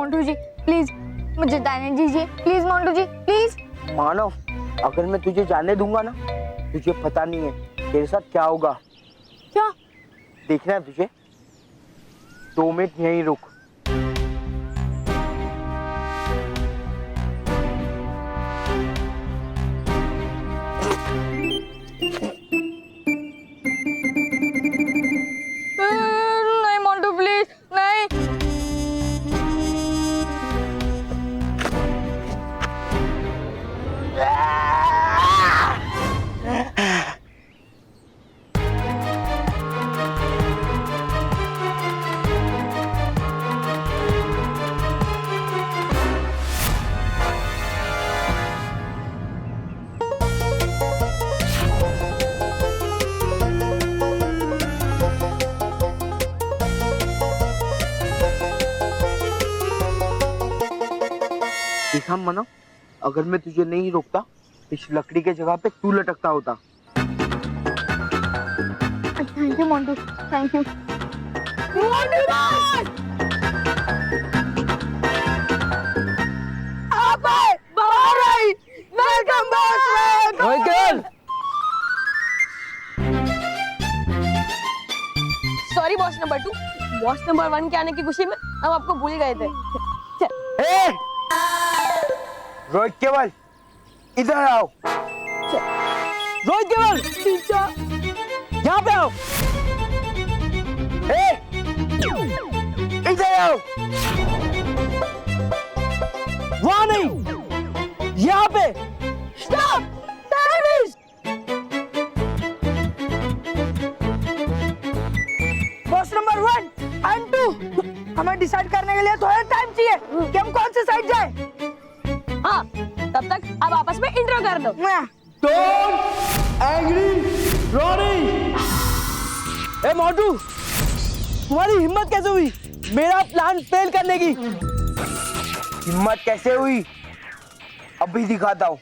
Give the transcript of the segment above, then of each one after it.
मोंटू जी please मुझे जाने दीजिए, प्लीज मोंटू जी प्लीज। मानव, अगर मैं तुझे जाने दूंगा ना, तुझे पता नहीं है तेरे साथ क्या होगा। क्या? देखना है तुझे। 2 मिनट यहीं रुक। नहीं मोंटू प्लीज नहीं। देखा मानव, अगर मैं तुझे नहीं रोकता इस लकड़ी के जगह पे तू लटकता होता। Thank you Montu, thank you. Welcome boss. Sorry boss number 2, boss number 1 के आने की खुशी में हम आपको भूल गए थे। ए! रोहित केवल इधर आओ। रोहित केवल यहाँ पे आओ। ए! इधर आओ। वहाँ नहीं, यहाँ पे। स्टॉप! बॉस नंबर 1 एंड 2, हमें डिसाइड करने के लिए थोड़ा टाइम चाहिए कि हम कौन से साइड जाए। हाँ, तब तक अब आपस में इंट्रो कर दो। Don't angry Ronnie. ए मोटू, तुम्हारी हिम्मत कैसे हुई मेरा प्लान फेल करने की? हिम्मत कैसे हुई अभी दिखाता हूँ।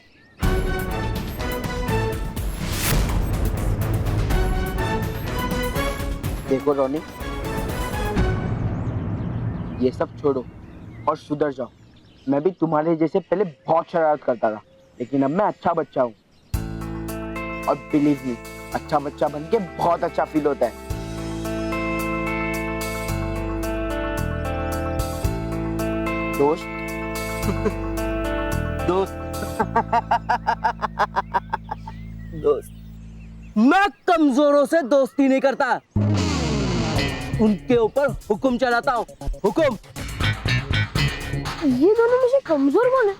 देखो रोनी, ये सब छोड़ो और सुधर जाओ। मैं भी तुम्हारे जैसे पहले बहुत शरारत करता था, लेकिन अब मैं अच्छा बच्चा हूँ। और बिलीव मी, अच्छा बच्चा बन के बहुत अच्छा फील होता है। दोस्त दोस्त, मैं कमजोरों से दोस्ती नहीं करता, उनके ऊपर हुक्म चलाता हूँ। हुक्म। ये दोनों मुझे कमजोर कौन है?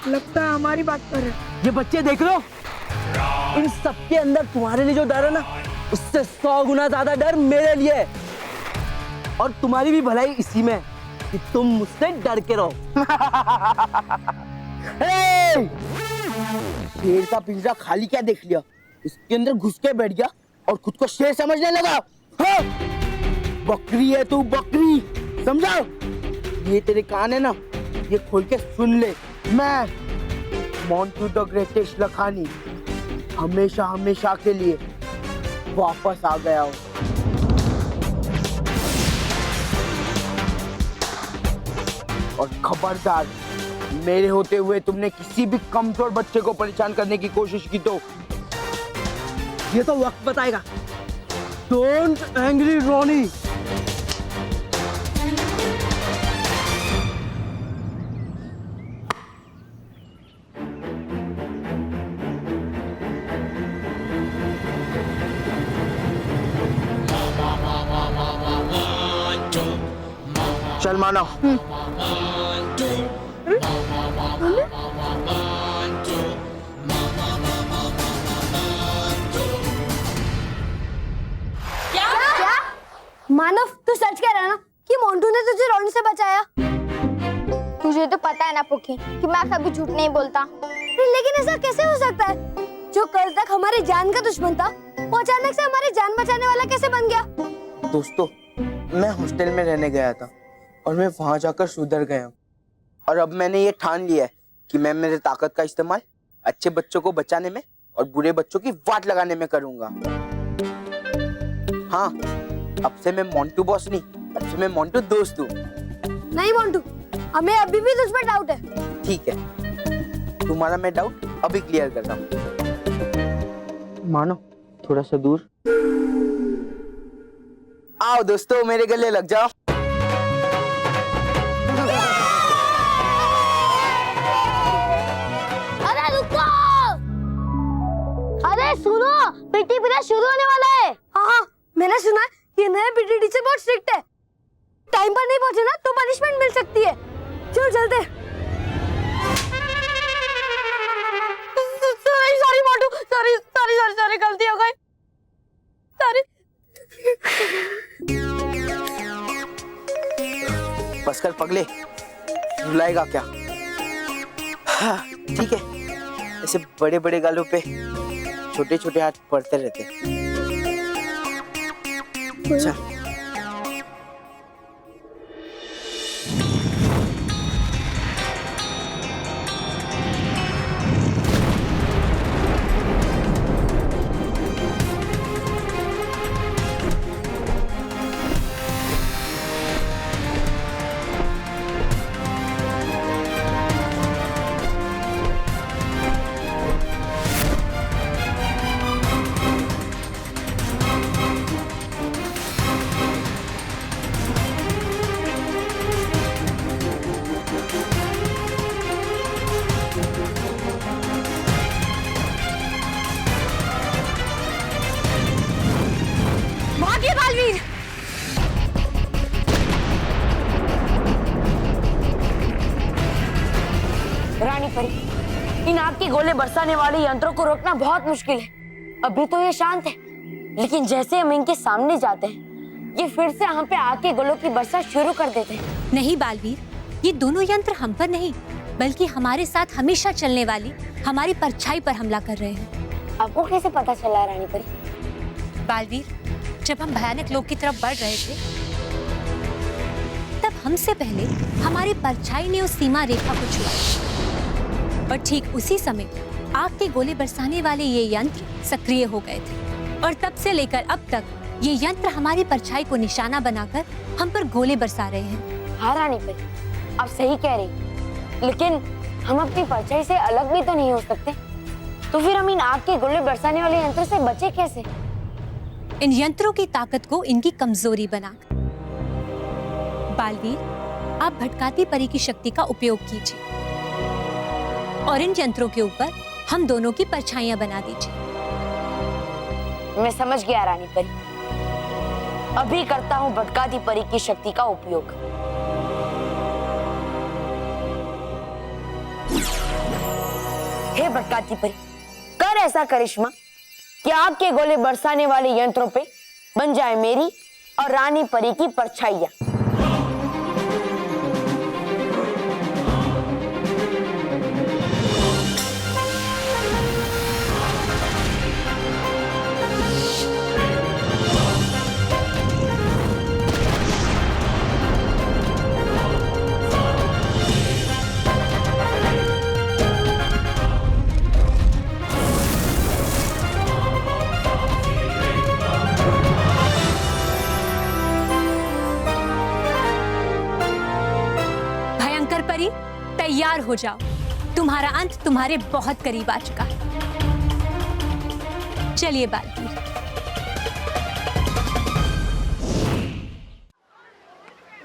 लगता है हमारी बात कर रहे हैं। ये बच्चे देख लो, इन सबके अंदर तुम्हारे लिए जो डर है ना, उससे 100 गुना ज्यादा डर मेरे लिए है। और तुम्हारी भी भलाई इसी में है कि तुम मुझसे डर के रहो। शेर का पिंजरा खाली क्या देख लिया, इसके अंदर घुस के बैठ गया और खुद को शेर समझने लगा। हाँ? बकरी है तू, बकरी, समझा? ये तेरे कान है ना, ये खोल के सुन ले। मैं मोंटू द ग्रेटेस्ट लखानी हमेशा हमेशा के लिए वापस आ गया हूँ। और खबरदार, मेरे होते हुए तुमने किसी भी कमजोर बच्चे को परेशान करने की कोशिश की तो ये तो वक्त बताएगा। Don't angry Ronnie. चल मानव। मानव, तू सच कह रहा है ना कि मोंटू ने तुझे रोनी से बचाया? तुझे तो पता है ना पुकी कि मैं कभी झूठ नहीं बोलता। लेकिन ऐसा कैसे हो सकता है? जो कल तक हमारी जान का दुश्मन था, वो अचानक से हमारी जान बचाने वाला कैसे बन गया? दोस्तों, मैं हॉस्टल में रहने गया था और मैं वहां जाकर सुधर गया हूँ। और अब मैंने ये ठान लिया है कि मैं मेरे ताकत का इस्तेमाल अच्छे बच्चों को बचाने में और बुरे बच्चों की वाट लगाने में करूंगा। हाँ, अब से मैं मोंटू बॉस नहीं, अब से मैं मोंटू दोस्त हूँ। नहीं मोंटू, हमें अभी भी तुझ पर डाउट है। ठीक है, तुम्हारा मैं डाउट अभी क्लियर करता हूँ। मानो थोड़ा सा दूर आओ दोस्तों, मेरे गले लग जाओ। अरे रुको, अरे सुनो, पीटी पीरियड शुरू होने वाला है। हाँ, मैंने सुना ये नए पीटी टीचर बहुत स्ट्रिक्ट है। टाइम पर नहीं पहुंचे ना तो पनिशमेंट मिल सकती है। चलो चलते। सॉरी मोटू, सॉरी गलती हो गई। सॉरी। बस कर पगले, रुलाएगा क्या? हाँ, ठीक है, ऐसे बड़े बड़े गालों पे छोटे छोटे हाथ पड़ते रहते। अच्छा भागिए बालवीर। रानी परी, इन आग के गोले बरसाने वाले यंत्रों को रोकना बहुत मुश्किल है। अभी तो ये शांत है, लेकिन जैसे हम इनके सामने जाते हैं, ये फिर से हम पे आग के गोलों की बरसात शुरू कर देते हैं। नहीं बालवीर, ये दोनों यंत्र हम पर नहीं, बल्कि हमारे साथ हमेशा चलने वाली हमारी परछाई पर हमला कर रहे हैं। आपको कैसे पता चला रानी परी? बालवीर, जब हम भयानक लोक की तरफ बढ़ रहे थे, तब हमसे पहले हमारी परछाई ने उस सीमा रेखा को छुआ और ठीक उसी समय आग के गोले बरसाने वाले ये यंत्र सक्रिय हो गए थे और तब से लेकर अब तक ये यंत्र हमारी परछाई को निशाना बनाकर हम पर गोले बरसा रहे हैं। हाँ रानी परी, आप सही कह रही, लेकिन हम अपनी परछाई से अलग भी तो नहीं हो सकते। तो फिर हम इन आग के गोले बरसाने वाले यंत्र से बचे कैसे? इन यंत्रों की ताकत को इनकी कमजोरी बनाकर। बालवीर, आप भटकाती परी की शक्ति का उपयोग कीजिए और इन यंत्रों के ऊपर हम दोनों की परछाइयां बना दीजिए। मैं समझ गया रानी परी, अभी करता हूँ भटकाती परी की शक्ति का उपयोग। हे भटकाती परी, कर ऐसा करिश्मा कि आग के गोले बरसाने वाले यंत्रों पे बन जाए मेरी और रानी परी की परछाइयां। परी, तैयार हो जाओ, तुम्हारा अंत तुम्हारे बहुत करीब आ चुका है। चलिए बालवीर।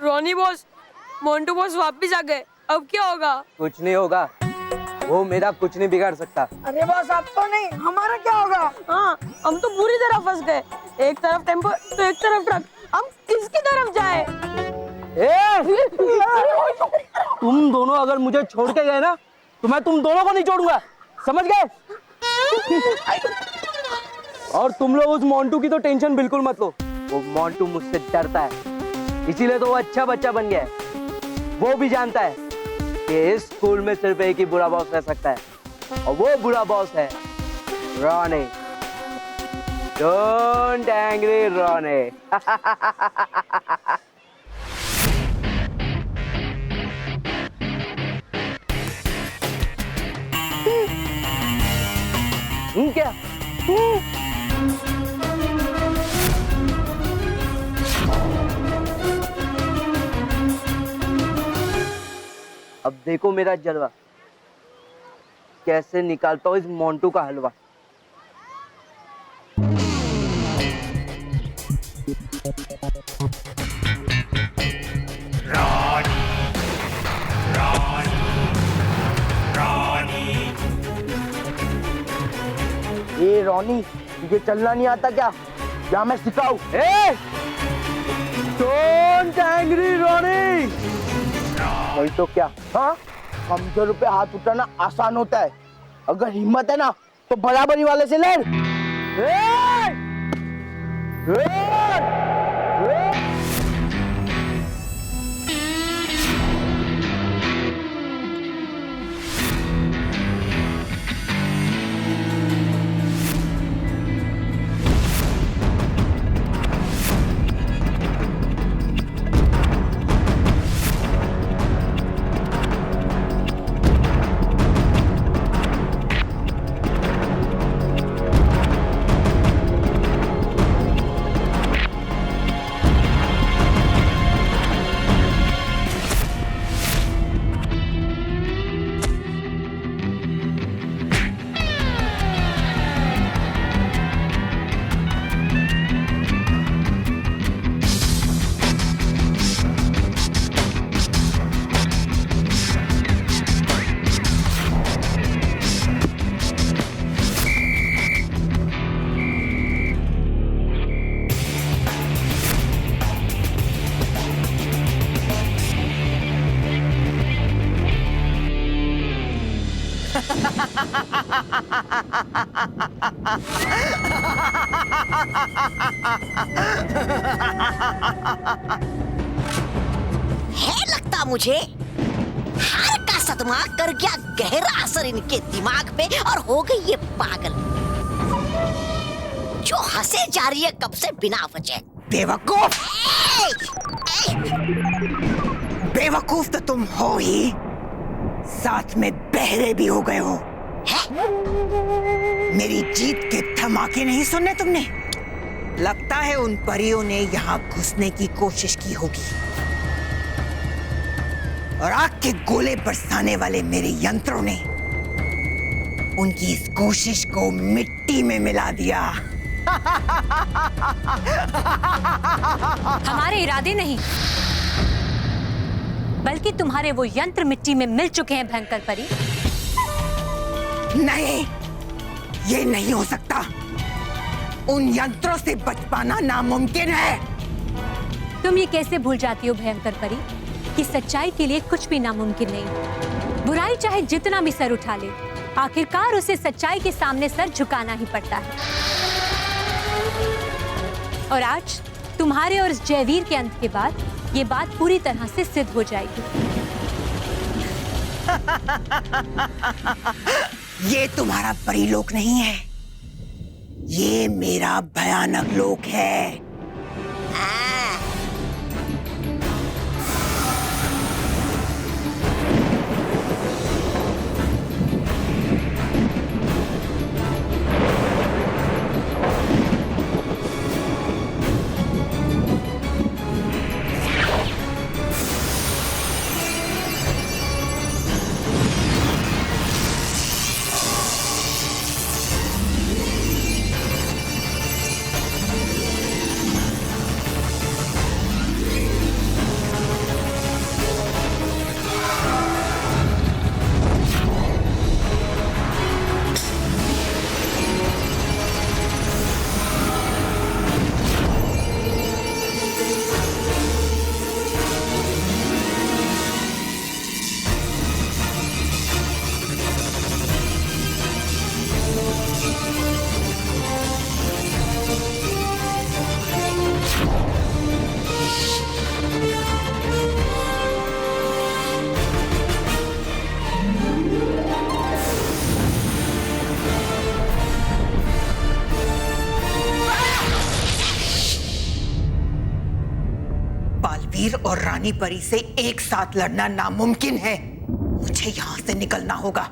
रोनी बॉस, मोंटू बॉस वापिस आ गए, अब क्या होगा? कुछ नहीं होगा, वो मेरा कुछ नहीं बिगाड़ सकता। अरे बॉस, आप तो नहीं, हमारा क्या होगा? हाँ, हम तो पूरी तरह फंस गए। एक तरफ टेम्पो तो एक तरफ ट्रक, हम किसकी तरफ जाए? तुम दोनों अगर मुझे छोड़ के गए ना, तो मैं तुम दोनों को नहीं छोड़ूंगा, समझ गए? और तुम लोग उस मोंटू की तो टेंशन बिल्कुल मत लो, वो मोंटू मुझसे डरता है, इसीलिए तो वो अच्छा बच्चा बन गया है। वो भी जानता है कि इस स्कूल में सिर्फ एक ही बुरा बॉस रह सकता है, और वो बुरा बॉस है रॉनी। Don't angry Ronnie. क्या? अब देखो मेरा जलवा, कैसे निकालता हूँ इस मोंटू का हलवा। ए रॉनी, तुझे चलना नहीं आता क्या? या मैं सिखाऊं? Don't angry Ronnie. वही तो क्या, हाँ? कमजोर पे हाथ उठाना आसान होता है, अगर हिम्मत है ना तो बराबरी वाले से लड़। है लगता मुझे हार का सदमा कर गया गहरा असर इनके दिमाग पे और हो गई ये पागल जो हंसे जा रही है कब से बिना वजह। बेवकूफ! बेवकूफ तो तुम हो ही, साथ में बहरे भी हो गए हो। मेरी जीत के धमाके नहीं सुनने तुमने? लगता है उन परियों ने यहाँ घुसने की कोशिश की होगी और आग के गोले बरसाने वाले मेरे यंत्रों ने उनकी इस कोशिश को मिट्टी में मिला दिया। हमारे इरादे नहीं, बल्कि तुम्हारे वो यंत्र मिट्टी में मिल चुके हैं भयंकर परी। नहीं, ये नहीं हो सकता। उन यंत्रों से बच पाना नामुमकिन है। तुम ये कैसे भूल जाती हो भयंकर परी कि सच्चाई के लिए कुछ भी नामुमकिन नहीं। बुराई चाहे जितना भी सर उठा ले, आखिरकार उसे सच्चाई के सामने सर झुकाना ही पड़ता है। और आज तुम्हारे और इस जयवीर के अंत के बाद ये बात पूरी तरह से सिद्ध हो जाएगी। ये तुम्हारा परीलोक नहीं है, ये मेरा भयानक लोक है। बालवीर और रानी परी से एक साथ लड़ना नामुमकिन है। मुझे यहाँ से निकलना होगा।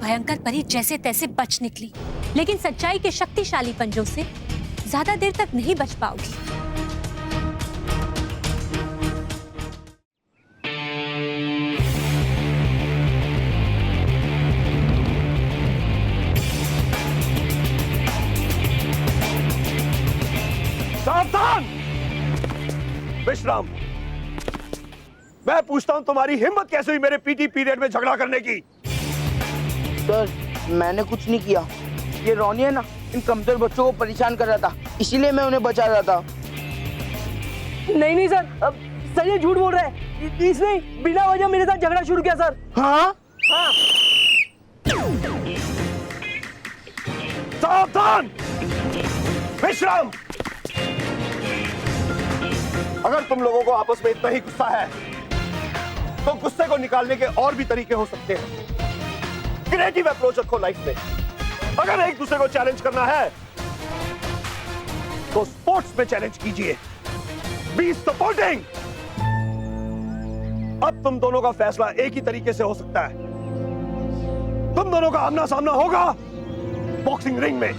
भयंकर परी जैसे तैसे बच निकली, लेकिन सच्चाई के शक्तिशाली पंजों से ज्यादा देर तक नहीं बच पाओगी। सावधान! विश्राम, मैं पूछता हूं तुम्हारी हिम्मत कैसे हुई मेरे पीटी पीरियड में झगड़ा करने की? सर मैंने कुछ नहीं किया, ये रोनी है ना, इन कमजोर बच्चों को परेशान कर रहा था, इसीलिए मैं उन्हें बचा रहा था। नहीं सर, सर ये झूठ बोल रहा है। इसने बिना वजह मेरे साथ झगड़ा शुरू किया सर। हाँ सावधान! विश्राम, अगर तुम लोगों को आपस में इतना ही गुस्सा है तो गुस्से को निकालने के और भी तरीके हो सकते हैं। क्रिएटिव अप्रोच रखो लाइफ में। अगर एक दूसरे को चैलेंज करना है तो स्पोर्ट्स में चैलेंज कीजिए। Be supporting. अब तुम दोनों का फैसला एक ही तरीके से हो सकता है। तुम दोनों का आमना सामना होगा बॉक्सिंग रिंग में।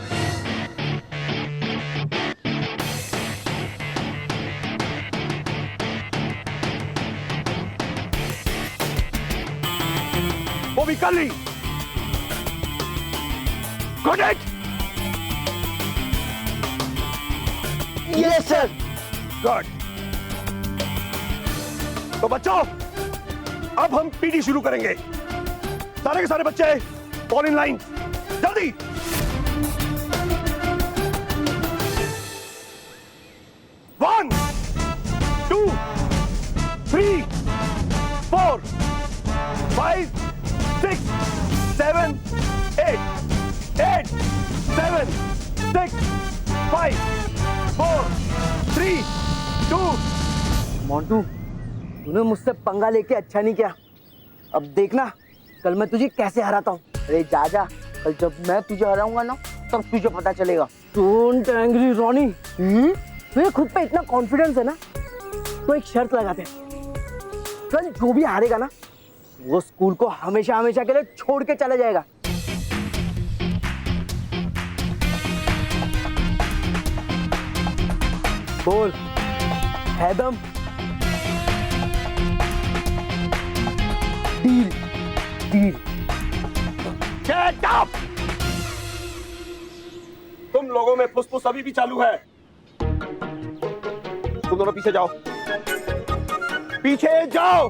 वो भी कल ही। Got it? Yes sir. Good. तो बच्चों, अब हम पीटी शुरू करेंगे। सारे के सारे बच्चे फॉल इन लाइन, जल्दी। One, two, three, four, 5, 6, 7, 8, 8, 7, 6, 5, 4, 3, 2। Montu, तूने मुझसे पंगा लेके अच्छा नहीं किया। अब देखना कल मैं तुझे कैसे हराता हूँ। अरे जा जा, कल जब मैं तुझे हराऊंगा ना तब तुझे पता चलेगा। Don't angry Ronnie. तुझे खुद पे इतना कॉन्फिडेंस है ना, तो एक शर्त लगाते हैं। कल जो भी हारेगा ना वो स्कूल को हमेशा हमेशा के लिए छोड़ के चला जाएगा। बोल हैदम। Deal deal. Get up! तुम लोगों में फुसफुस अभी भी चालू है। तुम दोनों पीछे जाओ, पीछे जाओ।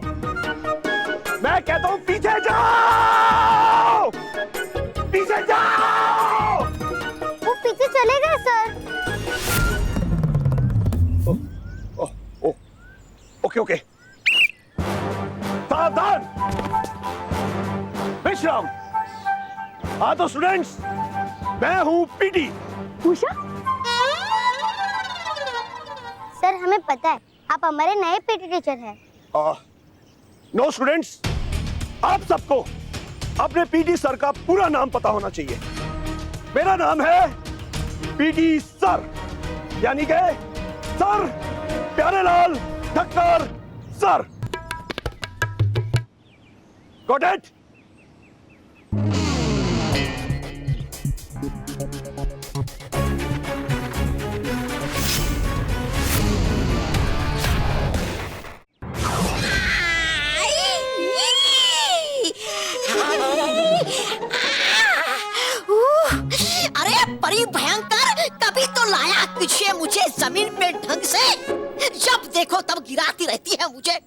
मैं कहता हूं पीछे जाओ, पीछे जाओ। वो पीछे चले गए सर। ओके ओके, सावधान। विश्राम। हाँ तो स्टूडेंट्स, मैं हूं पीटी। उषा? सर हमें पता है आप हमारे नए पीटी टीचर हैं। नो स्टूडेंट्स, आप सबको अपने पीटी सर का पूरा नाम पता होना चाहिए। मेरा नाम है पीटी सर, यानी कि sir Pyarelal Thakkar sir. Got it? अरे परी भयंकर, कभी तो लाया पीछे मुझे जमीन पे ढंग से। जब देखो तब गिराती रहती है मुझे।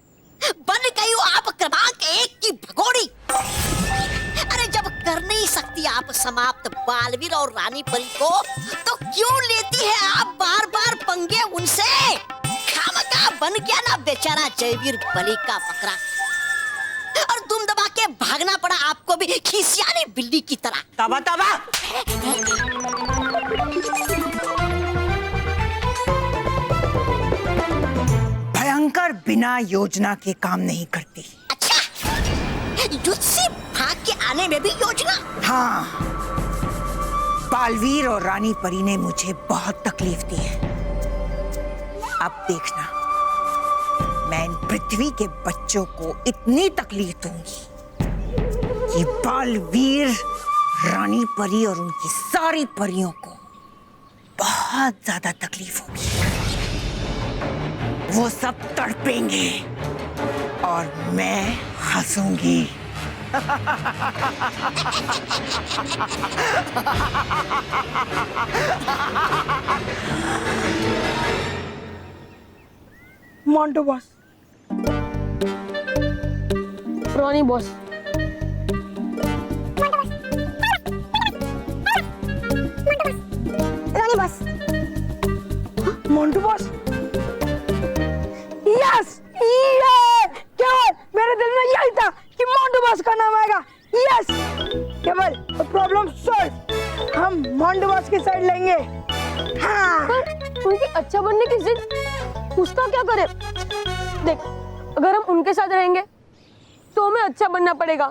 बन गई हो आप क्रमांक 1 की भगोड़ी। अरे जब कर नहीं सकती आप समाप्त बालवीर और रानी परी को, तो क्यों लेती है आप बार बार पंगे उनसे? खामखा बन गया ना बेचारा जयवीर बलि का बकरा, और दुम दबा के भागना पड़ा आपको भी खिसियानी बिल्ली की तरह। तबा तबा। भयंकर बिना योजना के काम नहीं करती। अच्छा, युद्ध से भाग के आने में भी योजना? हाँ, बालवीर और रानी परी ने मुझे बहुत तकलीफ दी है। अब देखना, मैं इन पृथ्वी के बच्चों को इतनी तकलीफ दूंगी कि कि बालवीर, रानी परी और उनकी सारी परियों को बहुत ज्यादा तकलीफ होगी। वो सब तड़पेंगे और मैं हंसूंगी। Montu boss, Ronnie boss, Ronnie boss. Montu boss, yes yes, केवल मेरे दिल में यही था कि मोंटू बॉस का नाम आएगा। यस केवल, प्रॉब्लम सॉल्व। हम मोंटू बॉस की साइड लेंगे। हाँ उनकी अच्छा बनने की जिद, उसका क्या करे? देख, अगर हम उनके साथ रहेंगे तो हमें अच्छा बनना पड़ेगा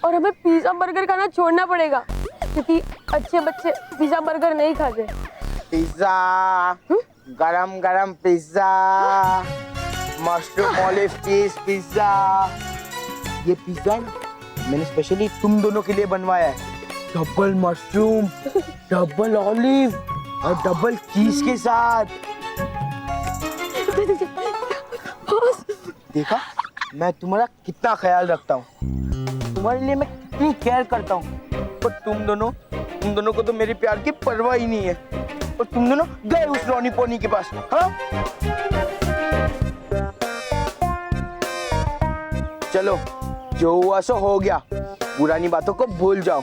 और हमें पिज्जा बर्गर खाना छोड़ना पड़ेगा, क्योंकि अच्छे बच्चे पिज्जा बर्गर नहीं खाते। पिज्जा, गरम गरम पिज्जा, मशरूम ऑलिव चीज पिज्जा। ये पिज्जा मैंने स्पेशली तुम दोनों के लिए बनवाया है। डबल मशरूम, डबल ऑलिव और डबल चीज के साथ। देखा मैं तुम्हारा कितना ख्याल रखता हूँ, तुम्हारे लिए मैं कितनी केयर करता हूँ, पर तुम दोनों को तो मेरी प्यार की परवाह ही नहीं है। और तुम दोनों गए उस रॉनी पोनी के पास। हाँ चलो, जो हुआ सो हो गया, पुरानी बातों को भूल जाओ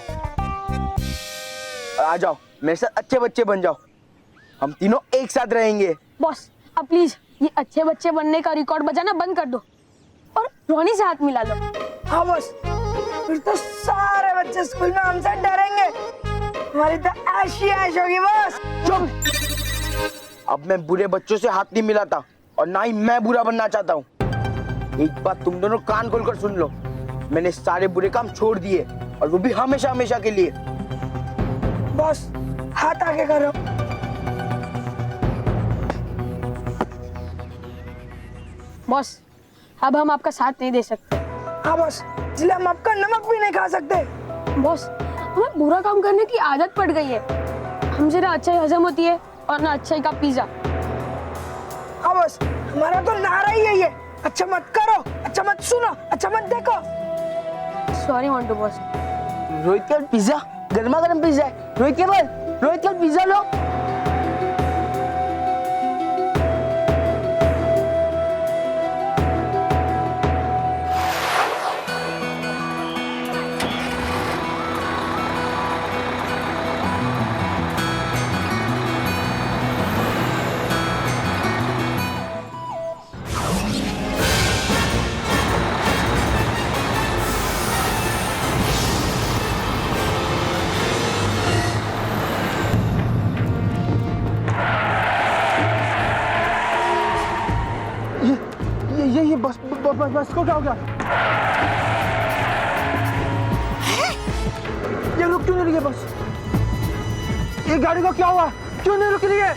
और आ जाओ मेरे साथ अच्छे बच्चे बन जाओ। हम तीनों एक साथ रहेंगे। बॉस, अब प्लीज ये अच्छे बच्चे बनने का रिकॉर्ड बजाना बंद कर दो और रॉनी से हाथ मिला लो। हाँ बॉस, फिर तो सारे बच्चे स्कूल में हमसे डरेंगे। हमारी तो ऐश ही ऐश होगी बॉस। चुप! अब मैं बुरे बच्चों से हाथ नहीं मिलाता और ना ही मैं बुरा बनना चाहता हूँ। एक बात तुम दोनों कान खोलकर सुन लो, मैंने सारे बुरे काम छोड़ दिए और वो भी हमेशा हमेशा के लिए। बॉस, हाथ आगे करो। बॉस, अब हम आपका साथ नहीं दे सकते। हाँ बॉस, इसलिए हम आपका नमक भी नहीं खा सकते। बॉस, हमें बुरा काम करने की आदत पड़ गई है। हमसे ना अच्छाई हजम होती है और ना अच्छाई का पिज्जा। हाँ बॉस, हमारा तो नारा ही यही है, अच्छा मत करो, अच्छा मत सुनो, अच्छा मत देखो। Sorry Montu boss. रोहित केवल पिज्जा, गर्मा गर्म पिज्जा है। रोहित केवल पिज्जा लो। ये बस को क्या हो गया? ये रुक क्यों नहीं रही है बस? ये गाड़ी को क्या हुआ? क्यों नहीं रुक रही है?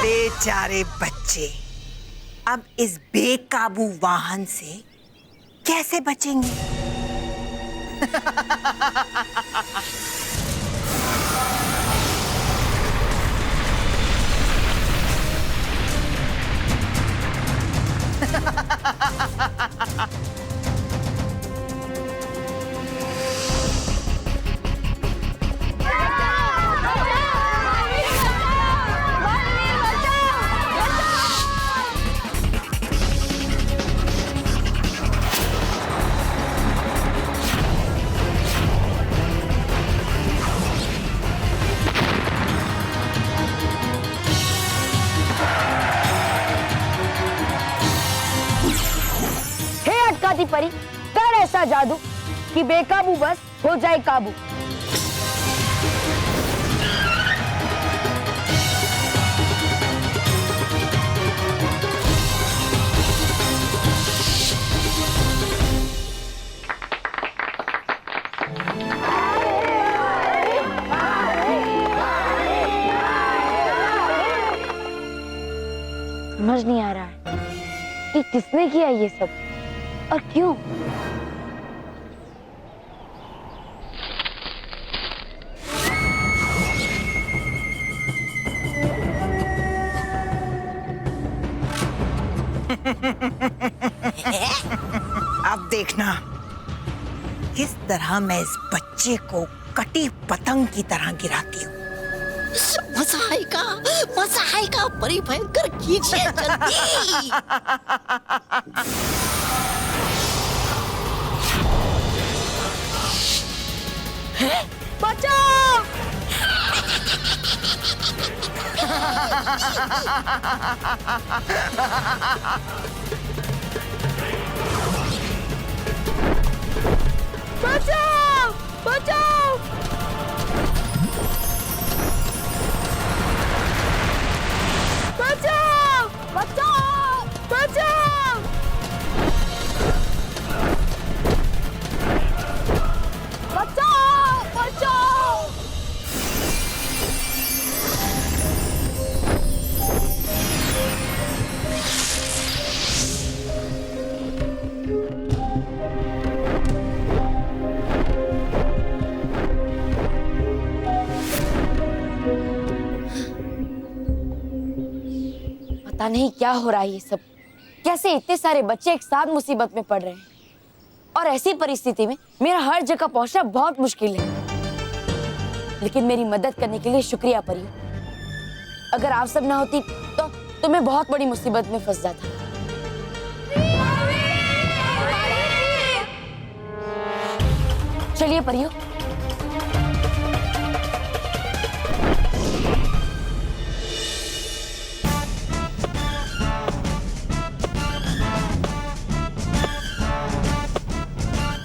बेचारे बच्चे अब इस बेकाबू वाहन से कैसे बचेंगे? परी, कर ऐसा जादू कि बेकाबू बस हो जाए काबू। किसने किया ये सब और क्यों? अब देखना किस तरह मैं इस बच्चे को कटी पतंग की तरह गिराती हूँ। मजा आएगा परी भयंकर, कीजिए जल्दी। बचाओ! बचाओ! बचाओ! बचाओ! बचाओ! बचाओ! बचाओ! बचाओ! पता नहीं क्या हो रहा है ये सब। कैसे इतने सारे बच्चे एक साथ मुसीबत में पड़ रहे हैं और ऐसी परिस्थिति में मेरा हर जगह पहुंचना बहुत मुश्किल है। लेकिन मेरी मदद करने के लिए शुक्रिया परी। अगर आप सब ना होती तो मैं बहुत बड़ी मुसीबत में फंस जाता। चलिए परियो।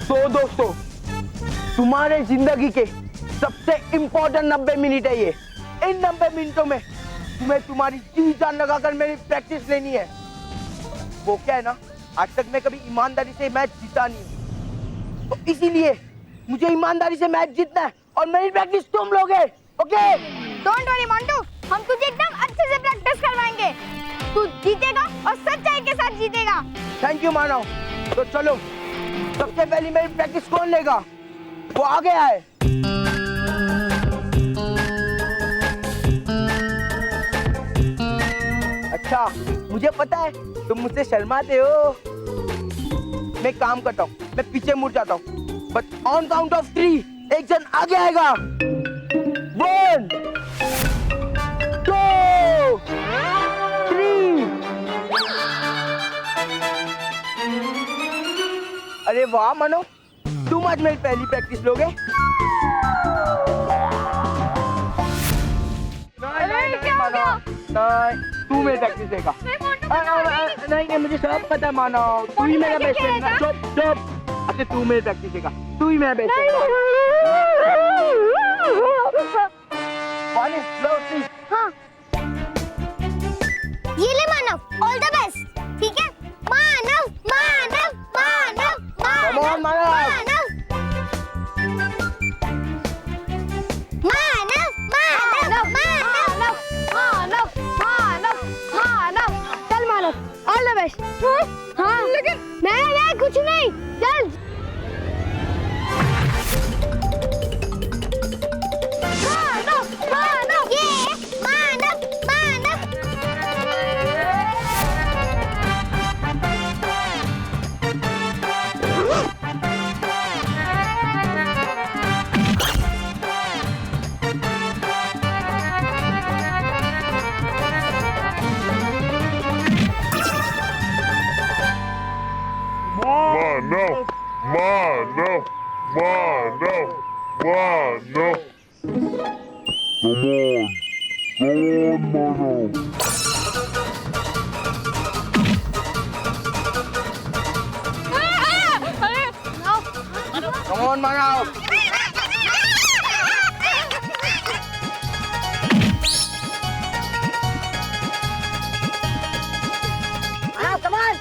तो दोस्तों, तुम्हारे जिंदगी के सबसे इम्पोर्टेंट 90 मिनट है ये। इन 90 मिनटों में तुम्हें तुम्हारी जी जान लगाकर मेरी प्रैक्टिस लेनी है। वो क्या है ना, आज तक मैं कभी ईमानदारी से मैच जीता नहीं हूं। तो इसीलिए मुझे ईमानदारी से मैच जीतना है और मेरी प्रैक्टिस तुम लोगे, ओके? डोंट वरी मोंटू, हम तुझे एकदम अच्छे से प्रैक्टिस करवाएंगे। तू जीतेगा और सच्चाई के साथ जीतेगा। थैंक यू मानव। तो चलो, सबसे पहले मेरी प्रैक्टिस कौन लेगा? वो आगे आए। अच्छा, मुझे पता है तुम मुझसे शर्माते हो। मैं काम करता हूँ, मैं पीछे मुड़ जाता हूँ। बट ऑन काउंट ऑफ 3 एक जन आगे आएगा। 1 2 3। अरे वाह मनो, तुम आज मेरी पहली प्रैक्टिस लोगे? नहीं मानो, नहीं, तू मेरी प्रैक्टिस देगा। नहीं, मुझे सब पता है मानो, तू ही मेरा बेस्ट फ्रेंड है। चुप। अच्छा, तू मेरी प्रैक्टिस देगा, तू ही मेरा बेस्ट फ्रेंड है। हाँ, ये ले मानव, ऑल द बेस्ट। ठीक है, मानव मानव मानव Come on, मानव। चल मानव, ऑल द बेस्ट। हाँ, लेकिन मैं कुछ नहीं। चल। मानव, ये मानव। Come on, Manav. Come on.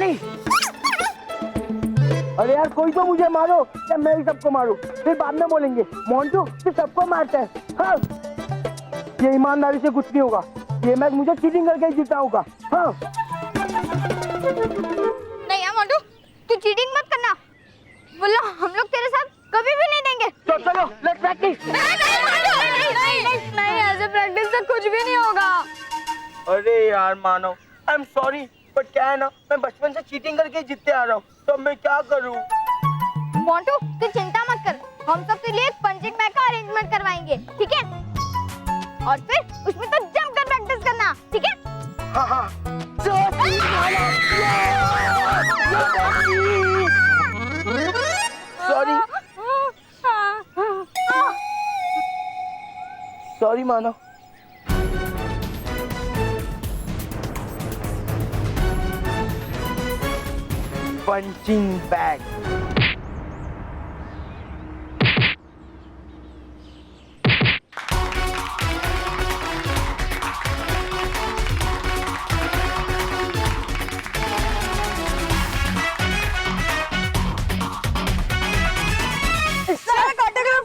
Ronnie, अरे यार कोई तो मुझे मारो या मैं ही सबको मारूं, फिर बाद में बोलेंगे मोंटू तू सबको मारता है। हाँ, ये ईमानदारी से कुछ नहीं होगा, ये मैच मुझे चीटिंग करके जीता होगा। हाँ नहीं यार मोंटू, तू चीटिंग मत करना, बोला हम लोग तेरे साथ कभी भी नहीं देंगे। तो चलो लेट्स प्रैक्टिस। नहीं, ऐसे प्रैक्टिस से कुछ भी नहीं होगा। अरे यार मानो, आई एम सॉरी, बट क्या है ना, मैं बचपन से चीटिंग करके जीतते आ रहा हूँ, तो मैं क्या करूँ? मोंटू तू चिंता मत कर, हम सब के लिए पंचिंग बैग का अरेंजमेंट करवाएंगे, ठीक है? और फिर उसमें तो जम कर प्रैक्टिस करना, ठीक है? हाँ हाँ। सॉरी सॉरी मानो। Punching bag.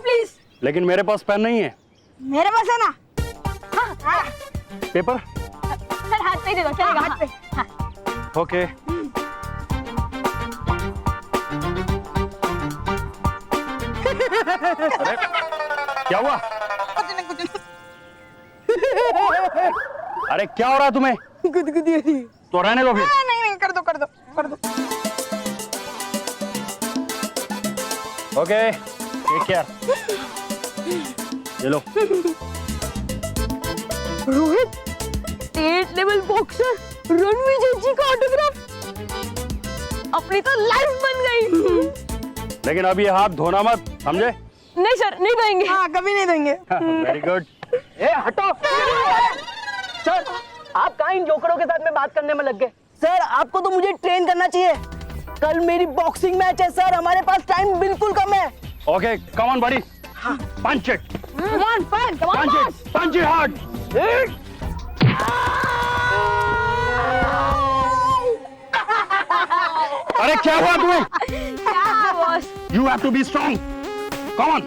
प्लीज। लेकिन मेरे पास पेन नहीं है। मेरे पास है ना। हाँ। पेपर? सर हाथ पे दे दो, चलेगा? हाथ पे। ओके। अरे क्या हुआ? अरे क्या हो रहा है तुम्हें? गुदगुदी हो रही है। तो रहने दो फिर। नहीं, कर दो कर दो कर दो। Okay, take care. ये लो। Rohit, state level boxer Ranveer ji का ऑटोग्राफ, अपनी तो लाइफ बन गई। लेकिन अब ये हाथ धोना मत, समझे? नहीं सर, नहीं देंगे। हाँ, कभी नहीं देंगे। Very good. ए हटो सर, आप कहाँ इन जोकरों के साथ में बात करने में लग गए? सर आपको तो मुझे ट्रेन करना चाहिए, कल मेरी बॉक्सिंग मैच है सर, हमारे पास टाइम बिल्कुल कम है। Okay, come on body, punch it, Come on, fun, come on, punch it, punch it hard. अरे क्या हुआ तुम्हें? क्या boss? You have to be strong. Come on,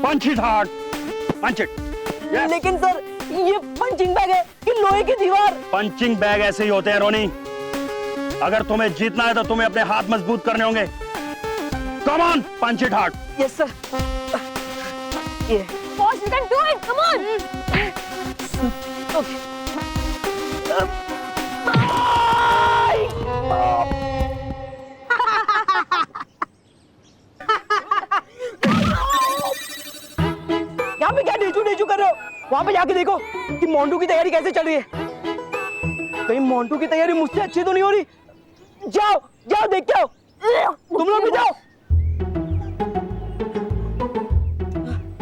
punch it hard, punch it. Yes. लेकिन sir ये punching bag है कि लोहे की दीवार? पंचिंग बैग ऐसे ही होते हैं रोनी, अगर तुम्हें जीतना है तो तुम्हें अपने हाथ मजबूत करने होंगे। Come on, punch it hard. Yes sir. ये Boss, you can do it. Come on. Okay. यहाँ पे क्या नीचू कर रहे हो? वहाँ पे जाके देखो कि मोंटू की तैयारी कैसे चल रही है। कहीं मोंटू की तैयारी मुझसे अच्छी तो नहीं हो रही? जाओ जाओ देख के आओ, तुम लोग भी जाओ।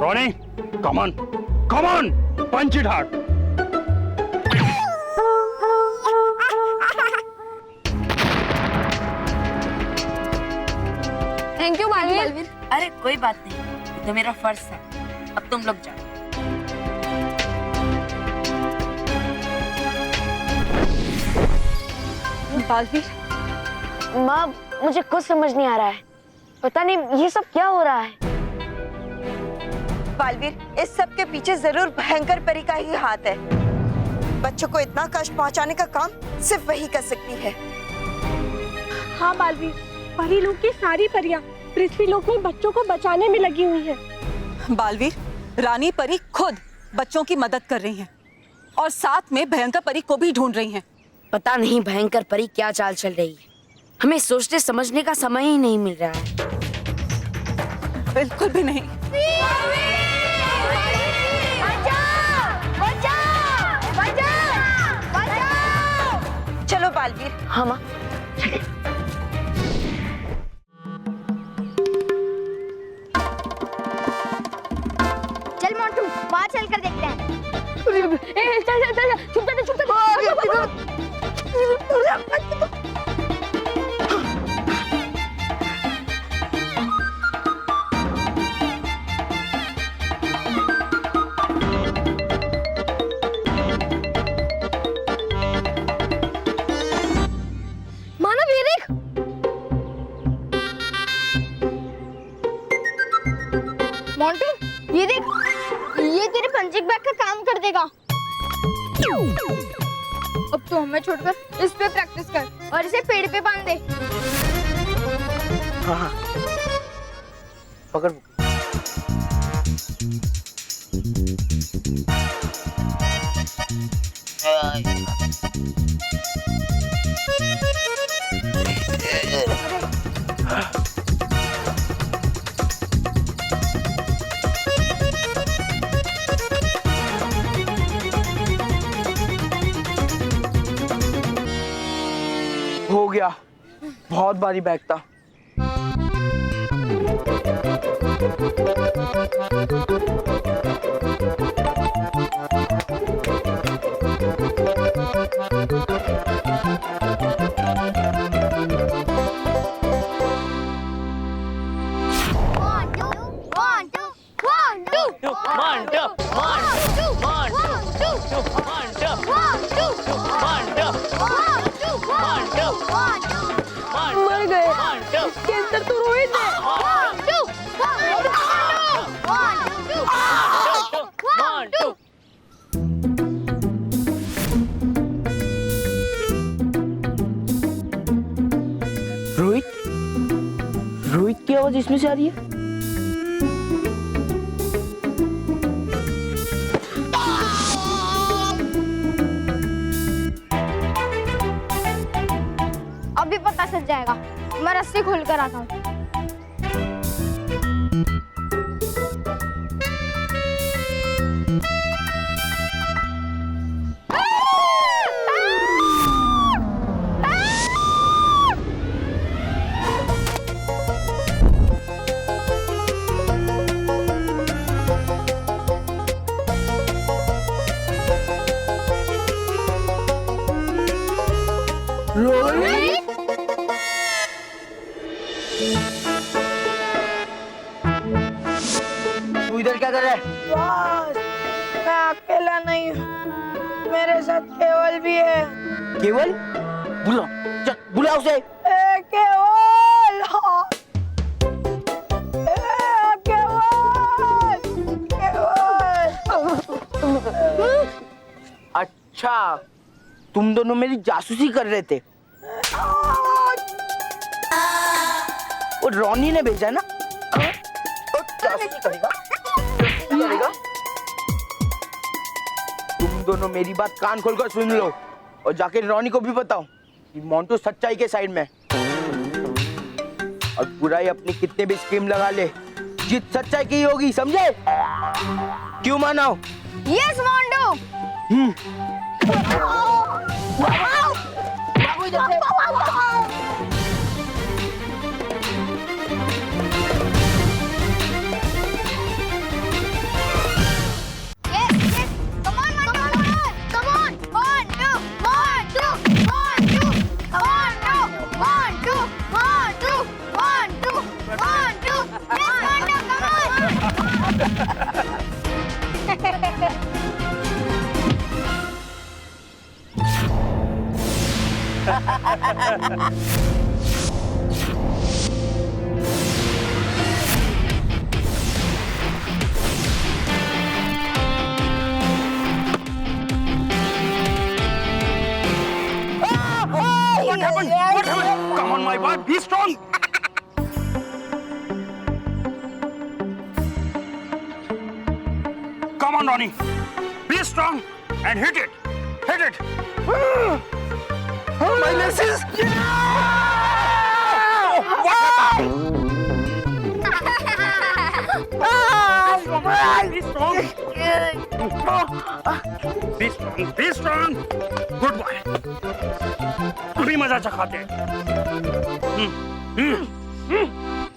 रोनी, come on, come on, punch it hard. Thank you, Baalveer. अरे कोई बात नहीं, ये तो मेरा फर्ज था। अब तुम लोग जाओ। बालवीर, माँ, मुझे कुछ समझ नहीं आ रहा है, पता नहीं ये सब क्या हो रहा है। बालवीर, इस सब के पीछे जरूर भयंकर परी का ही हाथ है। बच्चों को इतना कष्ट पहुंचाने का काम सिर्फ वही कर सकती है। हाँ बालवीर, परी लोग की सारी परियां पृथ्वी लोक में बच्चों को बचाने में लगी हुई हैं। बालवीर, रानी परी खुद बच्चों की मदद कर रही हैं और साथ में भयंकर परी को भी ढूंढ रही हैं। पता नहीं भयंकर परी क्या चाल चल रही है, हमें सोचने समझने का समय ही नहीं मिल रहा है। बिल्कुल भी नहीं। चलो बालवीर। हाँ माँ। चल मोंटू, बाहर चल कर देखते हैं। चल, छुप जा। मानो वीर, अब तो हमें छोड़कर इस पे प्रैक्टिस कर और इसे पेड़ पे बांध दे। हाँ हाँ पकड़। हो गया, बहुत भारी बैग था। मर गए। इसके अंदर तो रोहित है। रोहित, रोहित की आवाज इसमें से आ रही है। अभी पता चल जाएगा। मैं रस्सी खोल कर आता हूँ। रोहित, तू इधर क्या कर रहा है? बॉस, मैं अकेला नहीं हूँ, मेरे साथ केवल भी है। केवल? बुला, चल बुला उसे। केवल, हाँ। केवल, केवल। अच्छा, तुम दोनों मेरी जासूसी कर रहे थे। वो रॉनी ने भेजा ना? जासूसी करेगा? जासूसी करेगा? तुम दोनों मेरी बात कान खोलकर सुन लो और जाके रॉनी को भी बताओ कि मोंटू सच्चाई के साइड में और बुराई अपनी कितने भी स्कीम लगा ले, जीत सच्चाई की होगी, समझे? क्यों मानो? Yes Montu. What happened? What happened? Come on, my boy, be strong. Come on, Ronnie. Be strong and hit it. Hit it. My laces. What happened? Be strong. Be strong. Be strong. Good boy. अभी मजा चखाते हैं।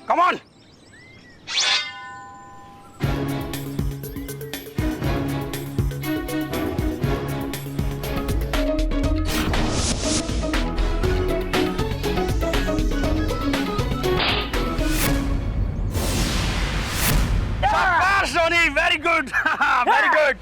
Come on. Shabash, Ronnie. Very good. Very good.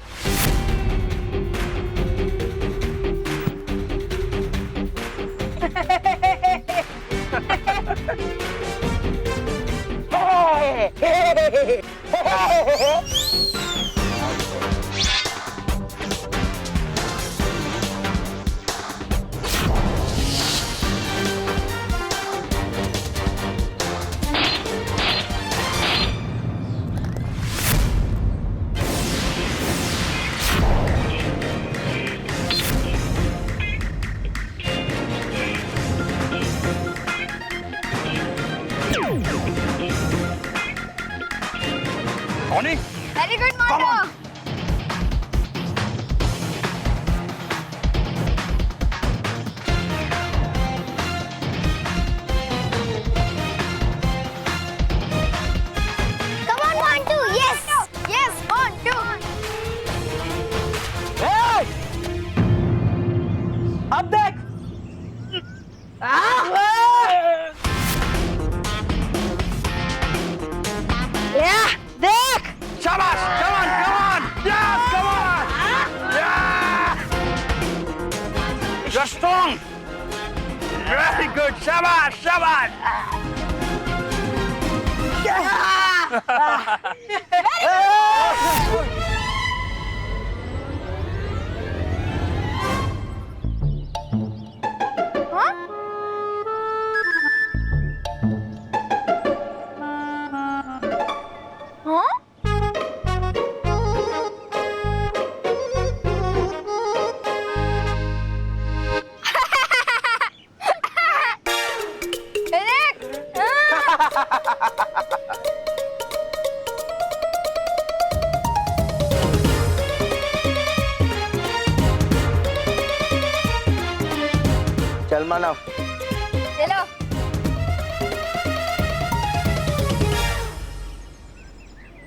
You're strong. Very good. शाबाश, शाबाश. चल मानव. चलो.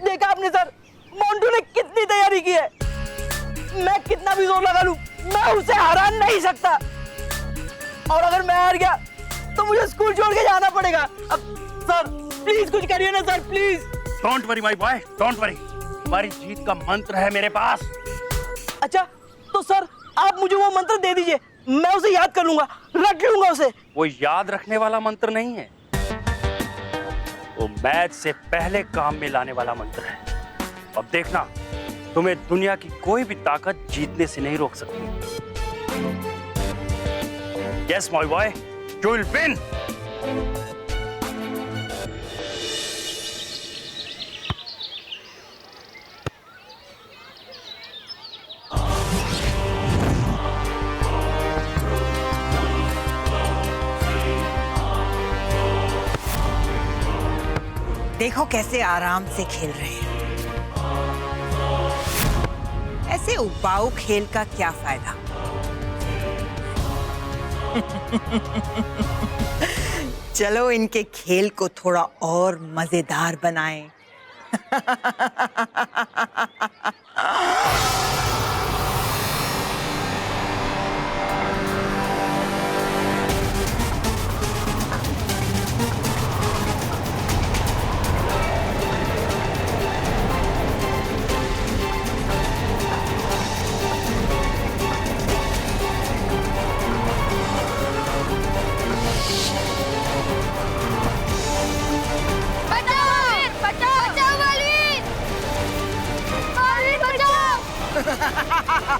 देखा आपने sir, Montu ने कितनी तैयारी की है. मैं कितना भी जोर लगा लूं, मैं उसे हरा नहीं सकता. और अगर मैं हार गया तो मुझे स्कूल छोड़ के जाना पड़ेगा. अब सर प्लीज कुछ करिए ना sir, please. Don't worry, my boy. Don't worry. हमारी जीत का मंत्र है मेरे पास. अच्छा तो सर आप मुझे वो मंत्र दे दीजिए, मैं उसे याद कर लूंगा, रट लूंगा उसे. वो याद रखने वाला मंत्र नहीं है, वो मैच से पहले काम में लाने वाला मंत्र है. अब देखना, तुम्हें दुनिया की कोई भी ताकत जीतने से नहीं रोक सकती. Yes, my boy, you will win. देखो कैसे आराम से खेल रहे हैं. ऐसे उबाऊ खेल का क्या फायदा. चलो इनके खेल को थोड़ा और मजेदार बनाएं.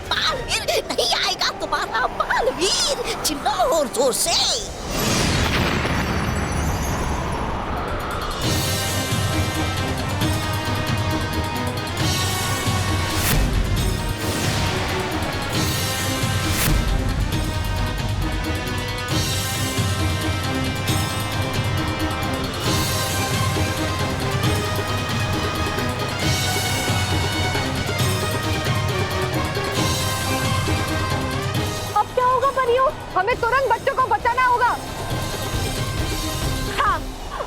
बालवीर नहीं आएगा तुम्हारा बालवीर. चिल्लाओ और जोर से. हमें तुरंत बच्चों को बचाना होगा. हाँ,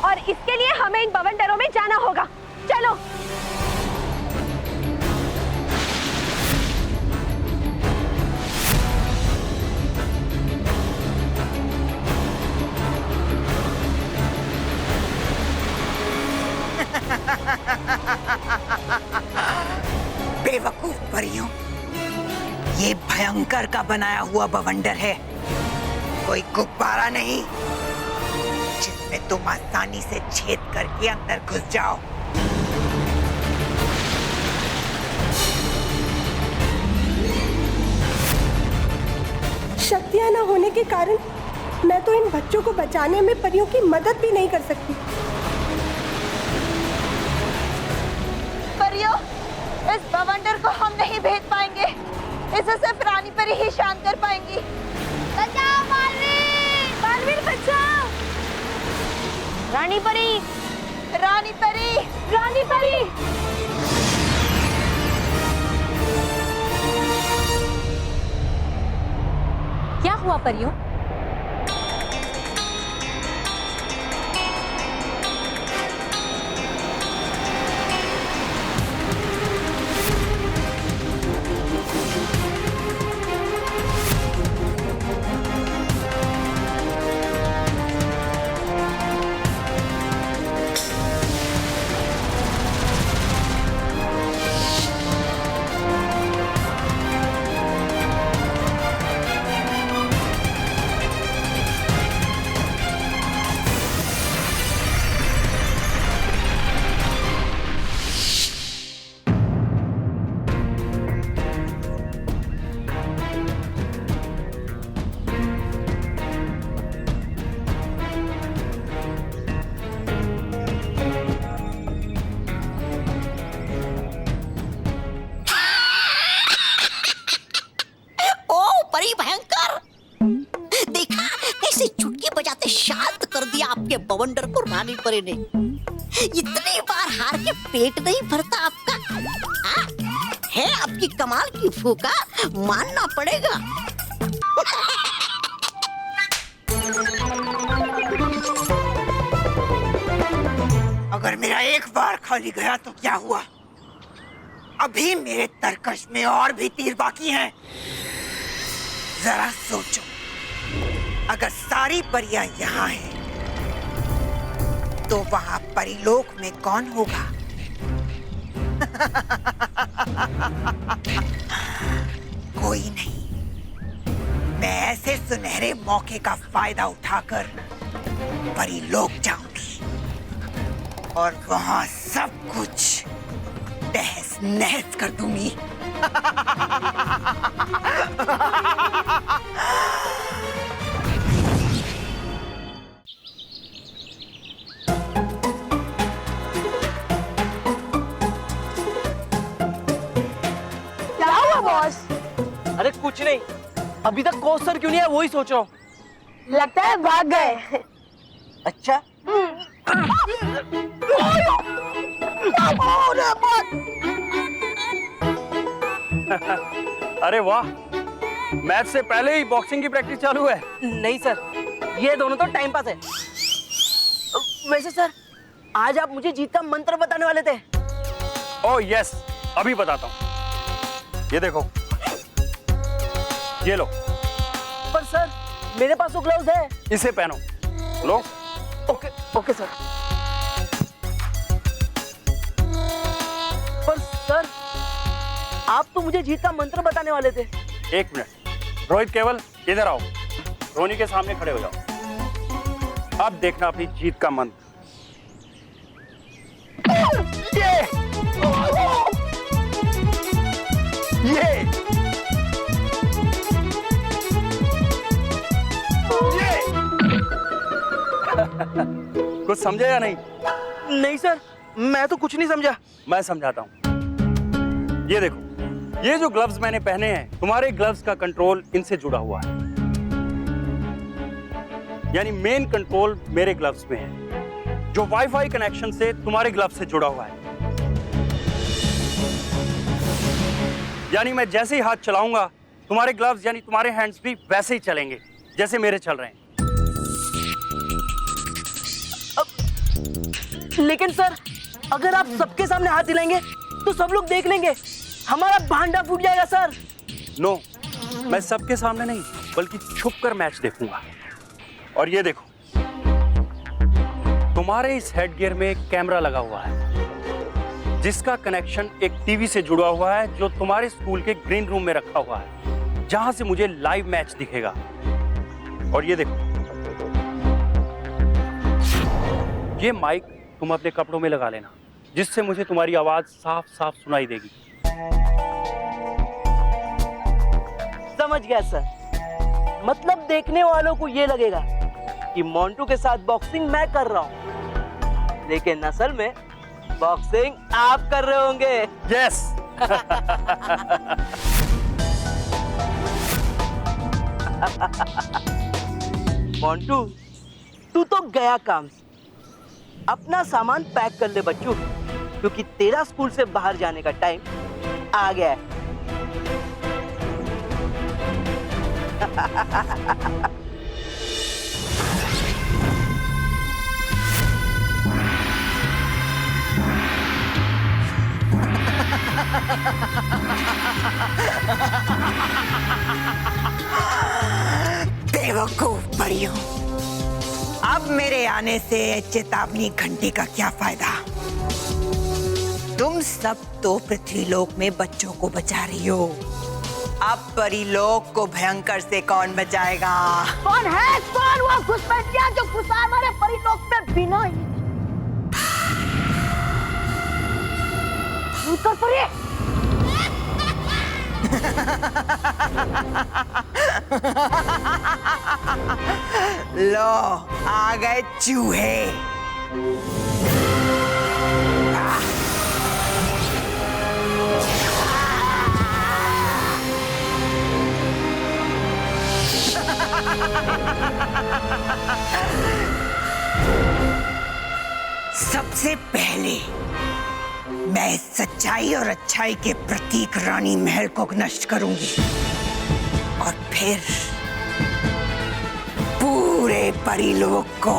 और इसके लिए हमें इन बवंडरों में जाना होगा. चलो. बेवकूफ परियों, ये भयंकर का बनाया हुआ बवंडर है, कोई गुब्बारा नहीं जिसमें तुम आसानी से छेद करके अंदर घुस जाओ. शक्तियां न होने के कारण मैं तो इन बच्चों को बचाने में परियों की मदद भी नहीं कर सकती. परियों, इस बवंडर को हम नहीं भेज पाएंगे. इसे सिर्फ रानी परी ही शांत कर पाएंगी. बचाओ बालवीर. बालवीर बचाओ. रानी परी, रानी परी, रानी परी. क्या हुआ परियों? के बवंडर को रानी परी ने। इतनी बार हार के पेट नहीं भरता आपका। हाँ? है आपकी कमाल की फूका, मानना पड़ेगा। अगर मेरा एक बार खाली गया तो क्या हुआ? अभी मेरे तरकश में और भी तीर बाकी हैं। जरा सोचो, अगर सारी परियां यहाँ हैं, तो वहां परिलोक में कौन होगा? कोई नहीं। मैं ऐसे सुनहरे मौके का फायदा उठाकर परिलोक जाऊंगी और वहां सब कुछ तहस नहस कर दूंगी। क्या हुआ बॉस? अरे कुछ नहीं, अभी तक कोच सर क्यों नहीं है वही सोच रहा हूँ। लगता है भाग गए। अच्छा अरे वाह, मैच से पहले ही बॉक्सिंग की प्रैक्टिस चालू है। नहीं सर, ये दोनों तो टाइम पास है। वैसे सर, आज आप मुझे जीत का मंत्र बताने वाले थे। ओह यस, अभी बताता हूँ। ये देखो, ये लो। पर सर, मेरे पास तो ग्लव्स है। इसे पहनो। लो। Okay okay sir. पर सर, आप तो मुझे जीत का मंत्र बताने वाले थे। एक मिनट, रोहित केवल इधर आओ। रोनी के सामने खड़े हो जाओ। अब देखना अपनी जीत का मंत्र। ये कुछ समझे या नहीं? नहीं सर, मैं तो कुछ नहीं समझा। मैं समझाता हूँ। ये देखो, ये जो ग्लव्स मैंने पहने हैं, तुम्हारे ग्लव्स का कंट्रोल इनसे जुड़ा हुआ है। यानी मेन कंट्रोल मेरे ग्लव्स में है, जो वाईफाई कनेक्शन से तुम्हारे ग्लव्स से जुड़ा हुआ है। यानी मैं जैसे ही हाथ चलाऊंगा, तुम्हारे ग्लव्स यानी तुम्हारे हैंड्स भी वैसे ही चलेंगे जैसे मेरे चल रहे हैं। लेकिन सर, अगर आप सबके सामने हाथ हिलाएंगे तो सब लोग देख लेंगे, हमारा भांडा फूट जाएगा सर। नो, मैं सबके सामने नहीं बल्कि छुपकर मैच देखूंगा। और ये देखो, तुम्हारे इस हेडगियर में एक कैमरा लगा हुआ है, जिसका कनेक्शन एक टीवी से जुड़ा हुआ है, जो तुम्हारे स्कूल के ग्रीन रूम में रखा हुआ है, जहां से मुझे लाइव मैच दिखेगा। और ये देखो, ये माइक तुम अपने कपड़ों में लगा लेना, जिससे मुझे तुम्हारी आवाज साफ साफ सुनाई देगी। समझ गया सर। मतलब देखने वालों को ये लगेगा कि मोंटू के साथ बॉक्सिंग मैं कर रहा हूँ, लेकिन असल में बॉक्सिंग आप कर रहे होंगे। यस। मोंटू, तू तो गया काम से। अपना सामान पैक कर ले बच्चों, क्योंकि तेरा स्कूल से बाहर जाने का टाइम आ गया है। बेवकूफ परियों, अब मेरे आने से चेतावनी घंटी का क्या फायदा? तुम सब तो पृथ्वीलोक में बच्चों को बचा रही हो, अब परिलोक को भयंकर से कौन बचाएगा? कौन है? कौन वो घुसपैठिया जो घुसा हमारे परिलोक में बिना ही? उत्तर पड़े। लो, आ गए चूहे। सबसे पहले मैं सच्चाई और अच्छाई के प्रतीक रानी महल को नष्ट करूंगी और फिर पूरे परीलोक को।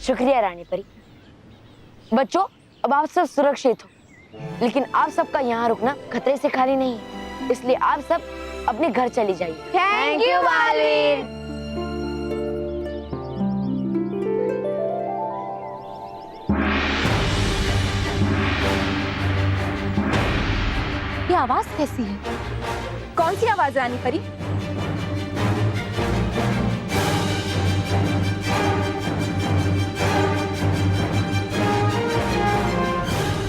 शुक्रिया रानी परी। बच्चों, अब आप सब सुरक्षित हो, लेकिन आप सबका यहाँ रुकना खतरे से खाली नहीं है, इसलिए आप सब अपने घर चली जाइए। Thank you Baalveer. ये आवाज कैसी है? कौन सी आवाज रानी परी?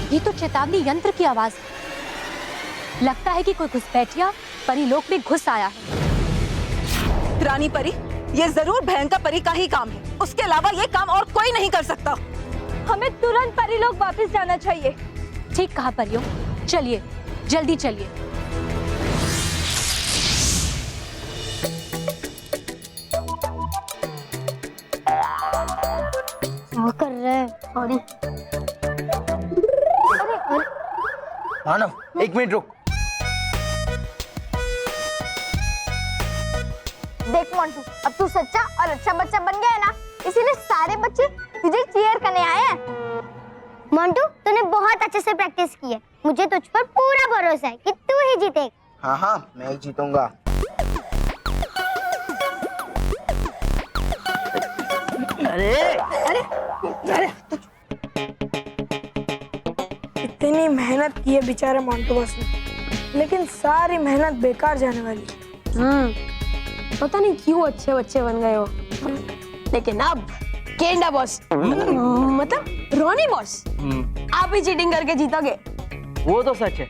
ये तो चेतावनी यंत्र की आवाज है। लगता है कि कोई घुसपैठिया परीलोक में घुस आया है। रानी परी, ये जरूर भयंकर परी का ही काम है। उसके अलावा ये काम और कोई नहीं कर सकता। हमें तुरंत परीलोक वापस जाना चाहिए। ठीक कहा परियों, चलिए जल्दी चलिए। क्या कर रहे हैं? सॉरी। मानव, एक मिनट रुक। देख मोंटू, अब तू सच्चा और अच्छा बच्चा बन गया है ना, इसीलिए सारे बच्चे तुझे चीयर करने आए हैं। मोंटू, तूने बहुत अच्छे से प्रैक्टिस की है। मुझे तुझ पर पूरा भरोसा है कि तू ही जीतेगा। हाँ हाँ, मैं ही जीतूंगा। अरे अरे अरे इतनी मेहनत की है बेचारे मोंटू बॉस ने, लेकिन सारी मेहनत बेकार जाने वाली है। पता नहीं क्यों अच्छे बच्चे बन गए हो, लेकिन अब केंडा बॉस मतलब रोनी बॉस, आप ही चीटिंग करके जीतोगे। वो तो सच है।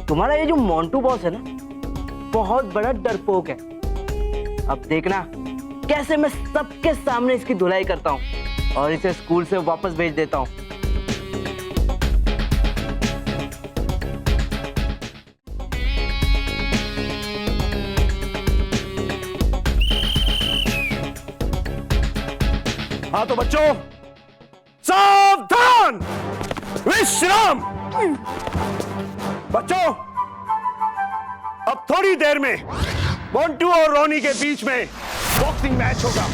तुम्हारा ये जो मोंटू बॉस है ना, बहुत बड़ा डरपोक है। अब देखना कैसे मैं सबके सामने इसकी धुलाई करता हूँ और इसे स्कूल से वापस भेज देता हूँ। हाँ तो बच्चों, सावधान! विश्राम! बच्चों, अब थोड़ी देर में मोंटू और रोनी के बीच में बॉक्सिंग मैच होगा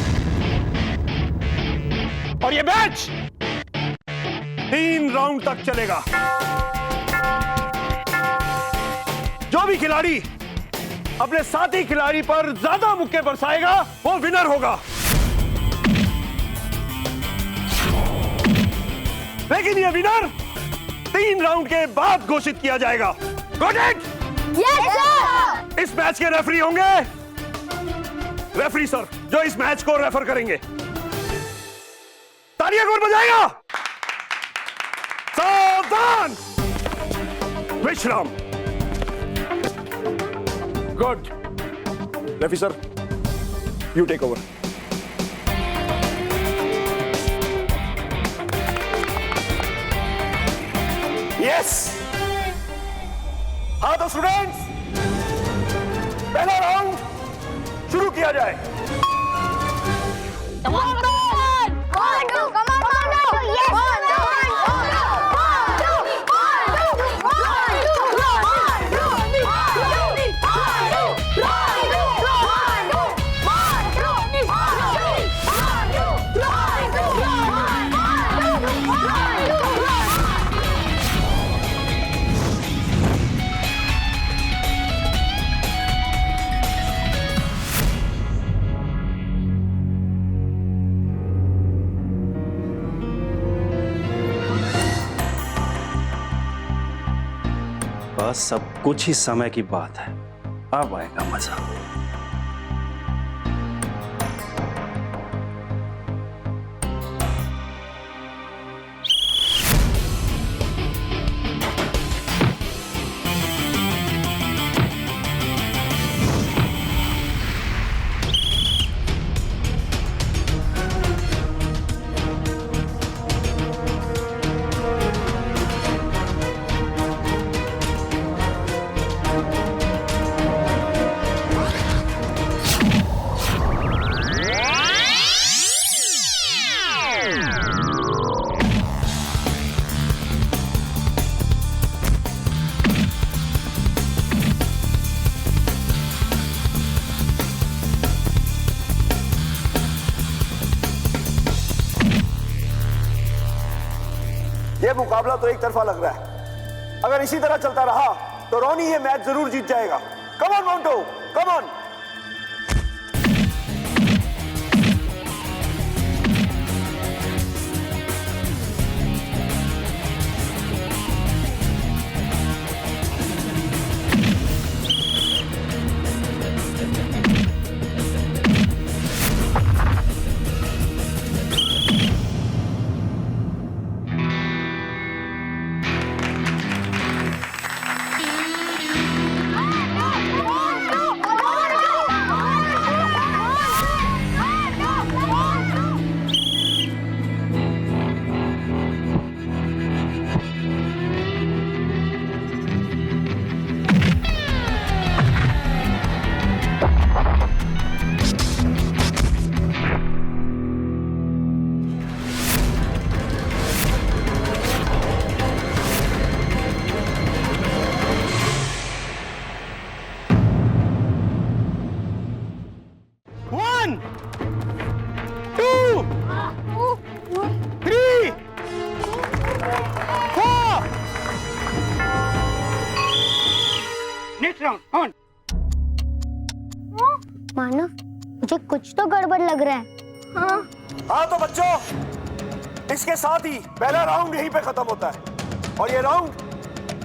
और ये मैच 3 राउंड तक चलेगा। जो भी खिलाड़ी अपने साथी खिलाड़ी पर ज्यादा मुक्के बरसाएगा वो विनर होगा। लेकिन ये विनर 3 राउंड के बाद घोषित किया जाएगा। Got it? Yes sir. इस मैच के रेफरी होंगे रेफरी सर, जो इस मैच को रेफर करेंगे। तालियां कौन बजाएगा? सावधान! विश्राम। Good. Referee sir, you take over. Yes. हाँ तो स्टूडेंट्स, पहला राउंड शुरू किया जाए। बस सब कुछ ही समय की बात है, अब आएगा मजा। ये मुकाबला तो एक तरफा लग रहा है। अगर इसी तरह चलता रहा तो रॉनी ये मैच जरूर जीत जाएगा। Come on Montu, come on. Manav, मुझे कुछ तो गड़बड़ लग रहा है। हाँ तो बच्चों, इसके साथ ही पहला राउंड यहीं पे खत्म होता है और ये राउंड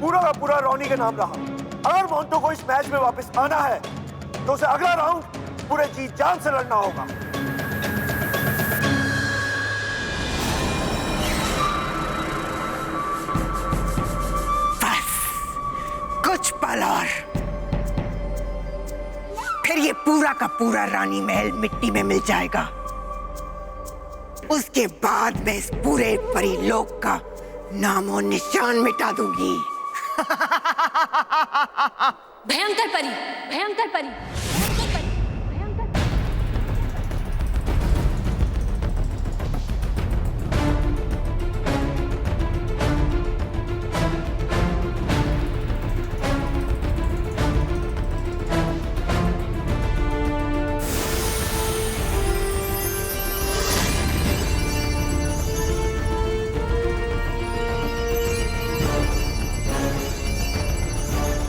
पूरा का पूरा रॉनी के नाम रहा। अगर मोंटू को इस मैच में वापस आना है तो उसे अगला राउंड पूरे जी जान से लड़ना होगा। बस कुछ पल और फिर ये पूरा का पूरा रानी महल मिट्टी में मिल जाएगा। उसके बाद मैं इस पूरे परीलोक का नामो निशान मिटा दूंगी। भयंकर परी, भयंकर परी, भयंकर परी, भयंकर परी।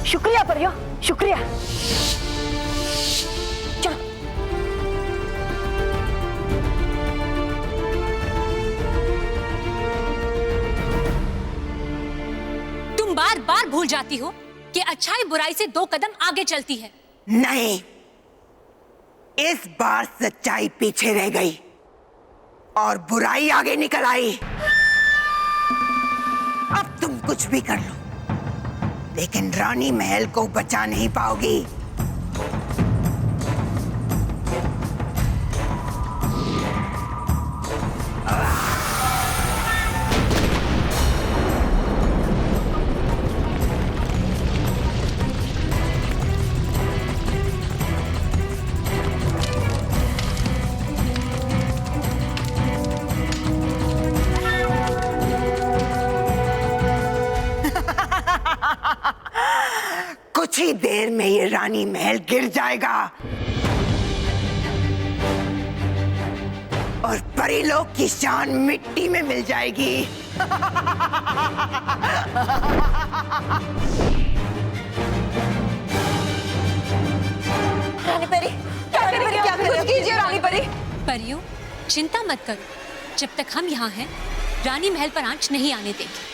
शुक्रिया परियो, शुक्रिया। चलो। तुम बार बार भूल जाती हो कि अच्छाई बुराई से 2 कदम आगे चलती है। नहीं, इस बार सच्चाई पीछे रह गई और बुराई आगे निकल आई। अब तुम कुछ भी कर लो, लेकिन रानी महल को बचा नहीं पाओगी। कुछ ही देर में ये रानी महल गिर जाएगा और परीलोक की शान मिट्टी में मिल जाएगी। रानी परी, क्या करें, क्या करें? कुछ कीजिए रानी परी। परियों, चिंता मत करो, जब तक हम यहाँ हैं रानी महल पर आंच नहीं आने देंगे।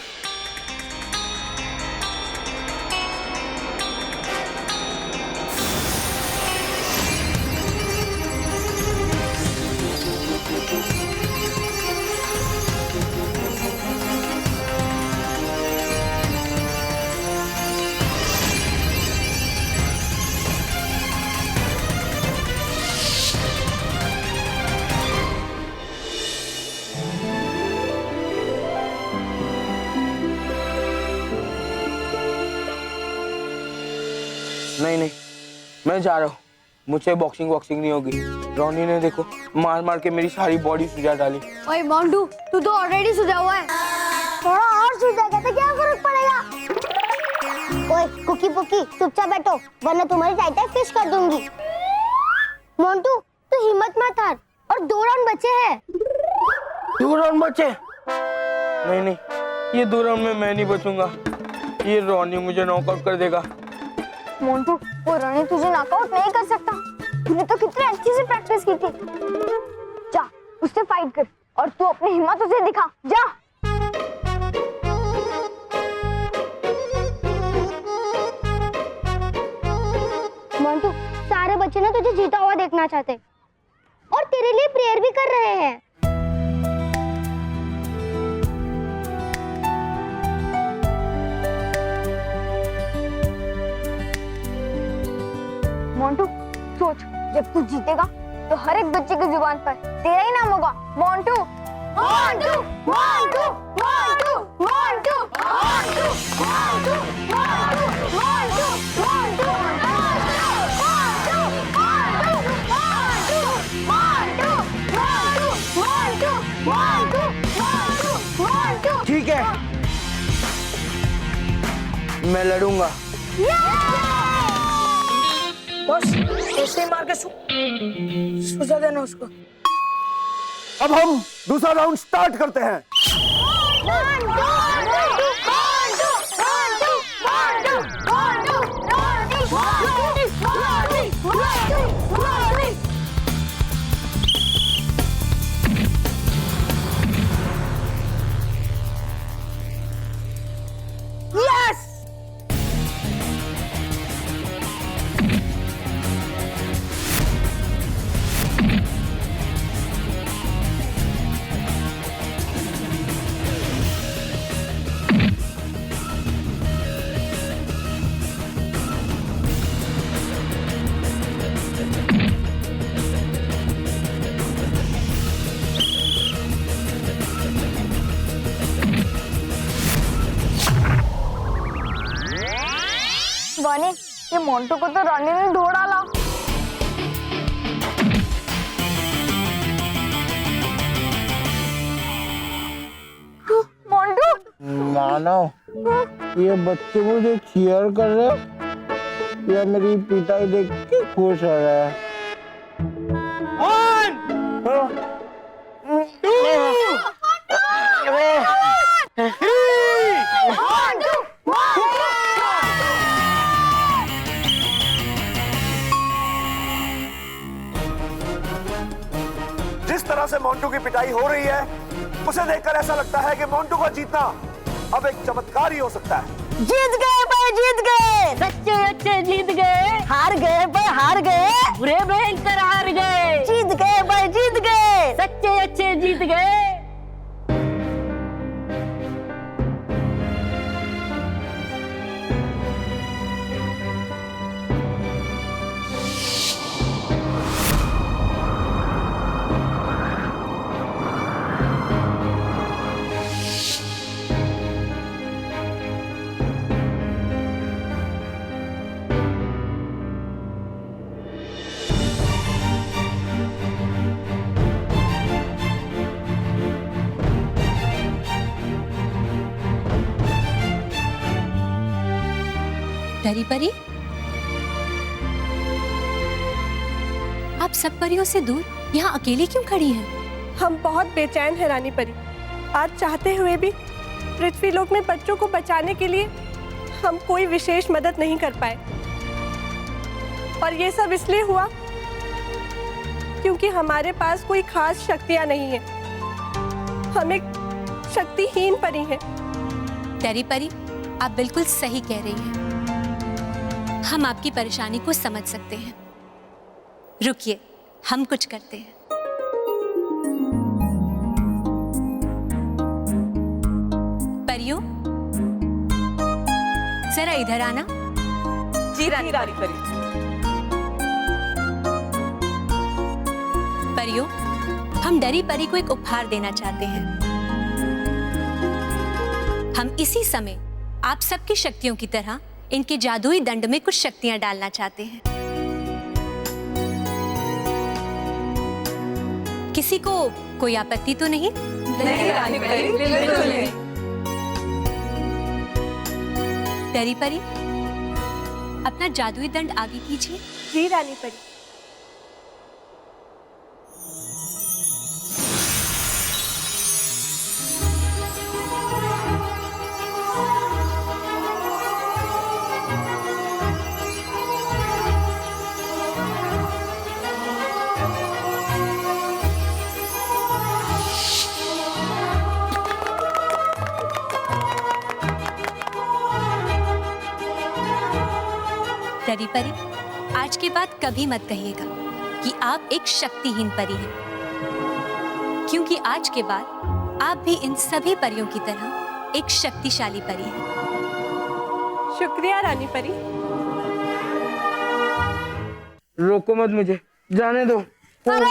नहीं नहीं, मैं जा रहा हूँ। मुझे बॉक्सिंग वॉक्सिंग नहीं होगी। रॉनी ने देखो मार मार के मेरी सारी बॉडी सुझा डाली। ओए मोंटू, तू तो ऑलरेडी सुझा हुआ है। थोड़ा और सुझाएगा तो क्या फर्क पड़ेगा? ओए कुकी पुकी, चुपचाप बैठो वरना तुम्हारी टाइटाई फिश कर दूंगी। मोंटू, तू हिम्मत मत हार, और 2 राउंड बचे हैं। 2 राउंड बचे? नहीं नहीं, ये दूरम में मैं नहीं बचूंगा, ये रोनी मुझे नॉकआउट कर देगा। मोंटू, वो रोनी तुझे नॉकआउट नहीं कर सकता। तूने तो कितनी अच्छी से प्रैक्टिस की थी। जा उससे फाइट कर और तू अपनी हिम्मत उसे दिखा। जा। मोंटू, सारे बच्चे ना तुझे जीता हुआ देखना चाहते और तेरे लिए प्रेयर भी कर रहे हैं। मोंटू सोच, जब तू जीतेगा तो हर एक बच्चे की जुबान पर तेरा ही नाम होगा, मोंटू। मोंटू, मोंटू, मोंटू, मोंटू, मोंटू, मोंटू, मोंटू, मोंटू, मोंटू, ठीक है, मैं लड़ूंगा। बस ऐसे ही मार के सुझा देना उसको। अब हम दूसरा राउंड स्टार्ट करते हैं। बने, ये मोंटू को तो रोनी ने ढो डाला। मोंटू, मानव, ये बच्चे मुझे चीयर कर रहे या मेरी पिटाई देख के खुश हो रहा है? 1, 2, 3। जिस तरह से मोंटू की पिटाई हो रही है, उसे देखकर ऐसा लगता है कि मोंटू का जीतना अब एक चमत्कार ही हो सकता है। जीत गए भाई, जीत गए। सच्चे अच्छे जीत गए। हार गए भाई, हार गए। बुरे भयंकर हार गए। जीत गए भाई, जीत गए। सच्चे अच्छे जीत गए। डरी परी, आप सब परियों से दूर यहाँ अकेली क्यों खड़ी हैं? हम बहुत बेचैन हैं रानी परी। आज चाहते हुए भी पृथ्वीलोक में बच्चों को बचाने के लिए हम कोई विशेष मदद नहीं कर पाए। और ये सब इसलिए हुआ क्योंकि हमारे पास कोई खास शक्तियाँ नहीं हैं। हम एक शक्तिहीन परी हैं। डरी परी, आप बिल्कुल सही कह रही हैं। हम आपकी परेशानी को समझ सकते हैं। रुकिए, हम कुछ करते हैं। परियों, जरा इधर आना। जी रानी परी। परियों, हम डरी परी को एक उपहार देना चाहते हैं। हम इसी समय आप सबकी शक्तियों की तरह इनके जादुई दंड में कुछ शक्तियां डालना चाहते हैं। किसी को कोई आपत्ति तो नहीं? नहीं रानी परी, बिल्कुल नहीं। डरी परी, अपना जादुई दंड आगे कीजिए। जी रानी परी। परी, आज के बाद कभी मत कहिएगा कि आप एक शक्तिहीन परी हैं, क्योंकि आज के बाद आप भी इन सभी परियों की तरह एक शक्तिशाली परी हैं। शुक्रिया रानी परी। रोको मत मुझे, जाने दो। अरे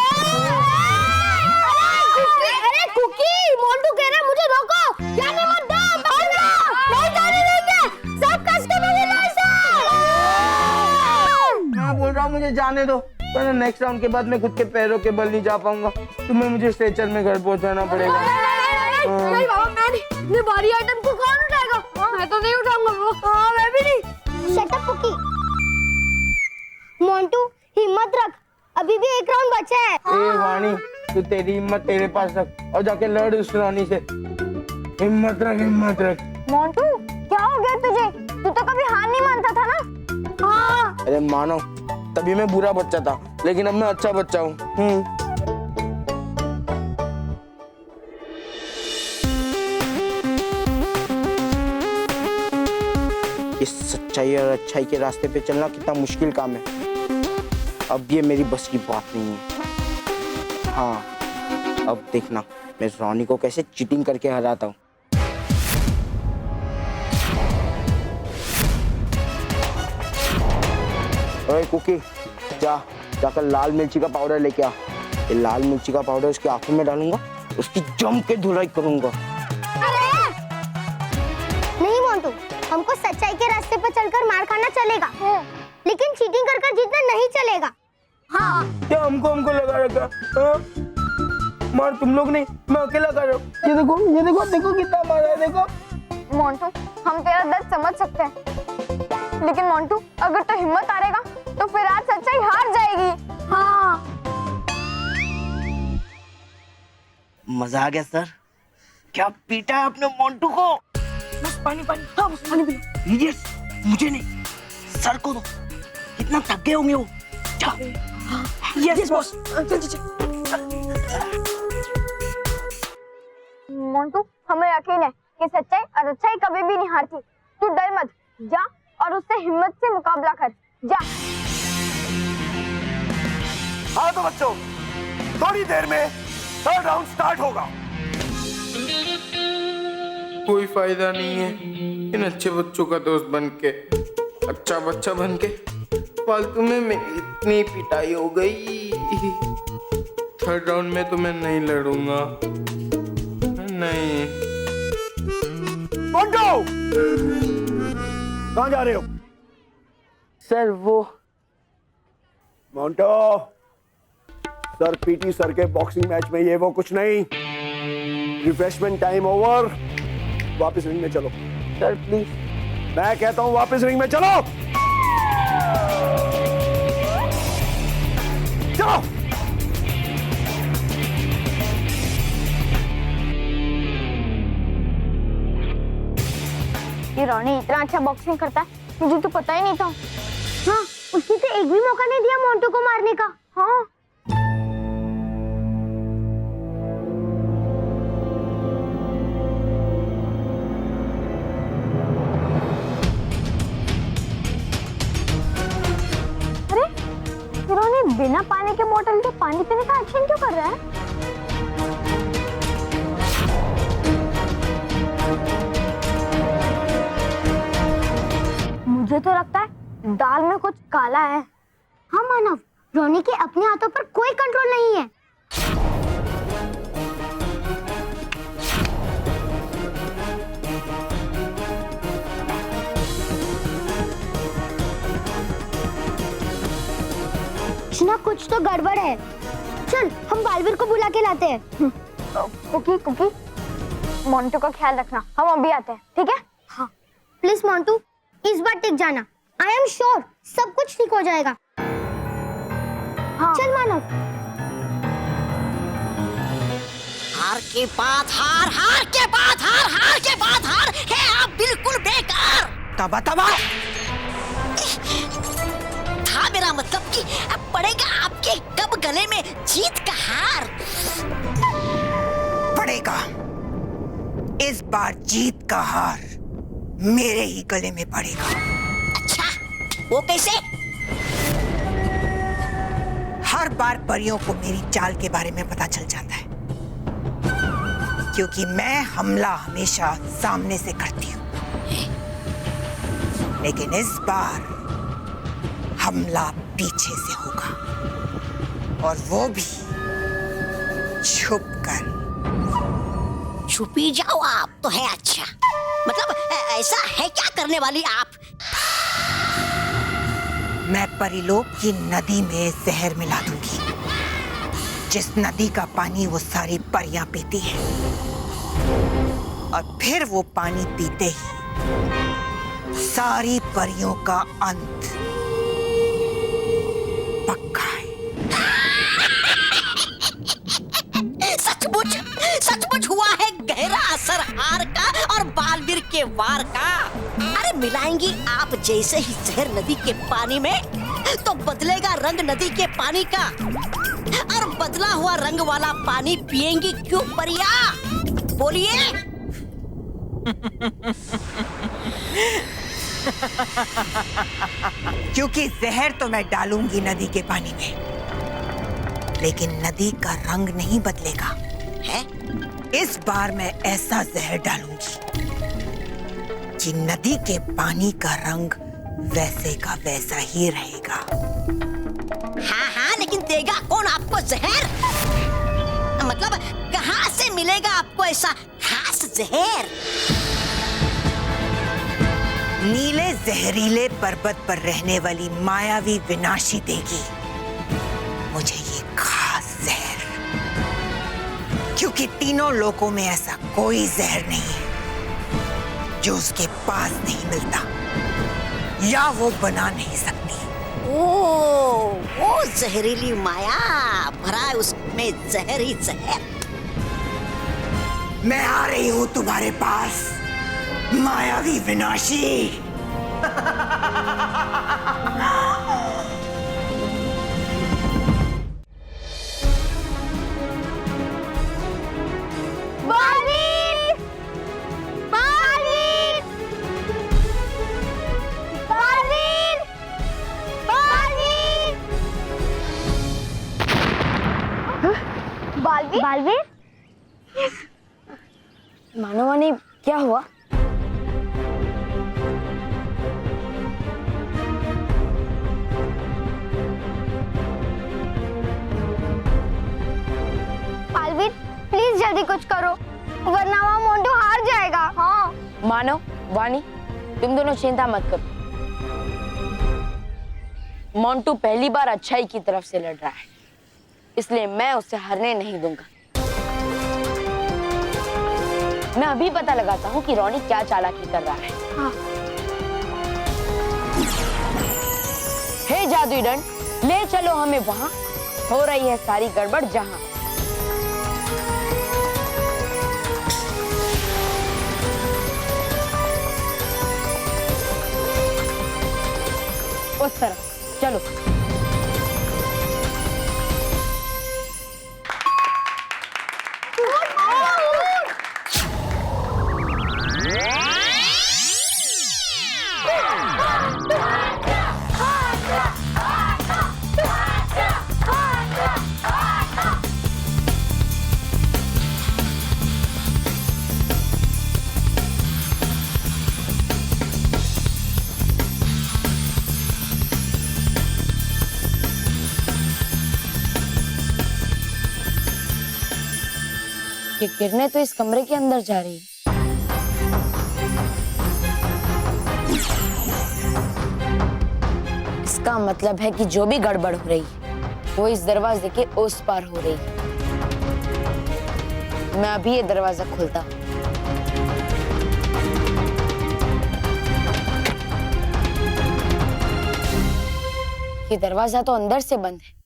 कुकी, मोंटू कह रहे हैं मुझे रोको, जाने मत दो, भागना, नहीं जाने देंगे, सब कस्टमर मिला मैं बोल रहा हूँ मुझे जाने दो, वरना नेक्स्ट राउंड के बाद मैं खुद के पैरों के बल नहीं जा पाऊंगा, तुम्हें मुझे स्ट्रेचर में घर पहुंचाना पड़ेगा। नहीं बाबा, मैं नहीं, इतने भारी आइटम को कौन उठाएगा? मैं तो नहीं उठाऊंगा। मैं भी नहीं। Shut up cookie. मोंटू हिम्मत रख, अभी भी एक राउंड बचा है। ए वाणी, तू तेरी हिम्मत तेरे पास रख और जाके लड़ उस रानी से। हिम्मत रख, हिम्मत रख। मोंटू क्या हो गया तुझे? तू तो कभी हार नहीं मानता था ना? हाँ। अरे मानो, तभी मैं बुरा बच्चा था, लेकिन अब मैं अच्छा बच्चा हूँ। इस सच्चाई और अच्छाई के रास्ते पे चलना कितना मुश्किल काम है। अब ये मेरी बस की बात नहीं है। हाँ, अब देखना मैं रोनी को कैसे चीटिंग करके हराता हूँ। ओए कुकी, जाकर लाल मिर्ची का पाउडर लेके आ। ये लाल मिर्ची का पाउडर उसकी आंखों में डालूंगा, उसकी जम के धुलाई करूंगा। नहीं मोंटू, हमको सच्चाई के रास्ते पर चलकर मार खाना चलेगा, लेकिन चीटिंग कर जीतना नहीं चलेगा। हाँ। क्या हमको लगा रखा? मार तुम लोग नहीं, मैं अकेला कर रहा हूँ। ये देखो देखो कितना मारा है, देखो। मोंटू, हम तेरा दर्द समझ सकते हैं, लेकिन मोंटू अगर तो हिम्मत हारेगा तो फिर आज सच्चाई हार जाएगी। हाँ। मजा आ गया सर। क्या पीटा है आपने मोंटू को? बस पानी पानी। हाँ बस पानी पी। यस, मुझे नहीं, सर को दो। कितना थक गए होंगे वो। Yes boss. मोंटू, हमें यकीन है कि सच्चाई और अच्छाई कभी भी नहीं हारती। तू डर मत, जा और उससे हिम्मत से मुकाबला कर, जा। हाँ तो बच्चों, थोड़ी देर में थर्ड राउंड स्टार्ट होगा। कोई फायदा नहीं है इन अच्छे बच्चों का दोस्त बन के, अच्छा बच्चा बन के फालतू में मेरी इतनी पिटाई हो गई। थर्ड राउंड में तो मैं नहीं लड़ूंगा, नहीं। मोंटू, कहाँ जा रहे हो? सर वो मोंटू, सर पीटी सर के बॉक्सिंग मैच में ये वो कुछ नहीं। रिफ्रेशमेंट टाइम ओवर, वापस रिंग में चलो। सर प्लीज, मैं कहता हूँ वापस रिंग में चलो। चलो। ये रोनी इतना अच्छा बॉक्सिंग करता है, मुझे तो पता ही नहीं था। हाँ, उसने तो एक भी मौका नहीं दिया मोंटू को मारने का। हाँ। अरे, रोनी बिना पानी के बोतल के पानी पीने का एक्शन क्यों कर रहा है? मुझे तो लगता है दाल में कुछ काला है। हाँ मानव, रोनी के अपने हाथों पर कोई कंट्रोल नहीं है। कुछ तो गड़बड़ है। चल हम बालवीर को बुला के लाते हैं। कुकी कुकी, मोंटू का ख्याल रखना, हम अभी आते हैं, ठीक है? हाँ। प्लीज मोंटू, इस बार टिक जाना। आई एम श्योर सब कुछ ठीक हो जाएगा। हाँ। चल मानव। हार के बाद हार, हार के बाद हार, हार के बाद हार है आप बिल्कुल बेकार। तबा तबा था मेरा मतलब कि अब पड़ेगा आपके कब गले में जीत का हार। पड़ेगा, इस बार जीत का हार मेरे ही गले में पड़ेगा। अच्छा, वो कैसे? हर बार परियों को मेरी चाल के बारे में पता चल जाता है, क्योंकि मैं हमला हमेशा सामने से करती हूँ। लेकिन इस बार हमला पीछे से होगा, और वो भी छुप कर। छुपी जाओ आप तो है अच्छा, मतलब ऐसा है क्या करने वाली आप? मैं परिलोक की नदी में जहर मिला दूंगी, जिस नदी का पानी वो सारी परियां पीती हैं, और फिर वो पानी पीते ही सारी परियों का अंत पक्का है। सचमुच सचमुच हुआ है गहरा असर हार का और बालवीर के वार का। अरे मिलाएंगी आप जैसे ही जहर नदी के पानी में, तो बदलेगा रंग नदी के पानी का, और बदला हुआ रंग वाला पानी पिएंगी क्यों परिया? बोलिए। क्योंकि जहर तो मैं डालूंगी नदी के पानी में, लेकिन नदी का रंग नहीं बदलेगा। है? इस बार मैं ऐसा जहर डालूंगी कि नदी के पानी का रंग वैसे का वैसा ही रहेगा। हाँ हाँ, लेकिन देगा कौन आपको जहर? मतलब कहाँ से मिलेगा आपको ऐसा खास जहर? नीले जहरीले पर्वत पर रहने वाली मायावी विनाशी देगी मुझे ये खास जहर, क्योंकि तीनों लोकों में ऐसा कोई जहर नहीं है जो उसके पास नहीं मिलता या वो बना नहीं सकती। वो जहरीली माया भरा है उसमें जहर ही जहर। मैं आ रही हूँ तुम्हारे पास मायावी विनाशी। बालवीर! बालवीर! बालवीर! बालवीर! बालवीर? बालवीर? मानवानी क्या हुआ? बालवीर, प्लीज जल्दी कुछ करो, वरना वहाँ मोंटू हार जाएगा। हाँ। मानव, वाणी, तुम दोनों चिंता मत करो। मोंटू पहली बार अच्छाई की तरफ से लड़ रहा है, इसलिए मैं उसे हारने नहीं दूंगा। मैं अभी पता लगाता हूँ कि रोनी क्या चालाकी कर रहा है। हाँ। हे जादुई दंड, ले चलो हमें वहाँ हो रही है सारी गड़बड़ जहाँ। उस तरफ चलो। ये किरणें तो इस कमरे के अंदर जा रही है। इसका मतलब है कि जो भी गड़बड़ हो रही है वो इस दरवाजे के उस पार हो रही है। मैं अभी ये दरवाजा खोलता हूँ। ये दरवाजा तो अंदर से बंद है।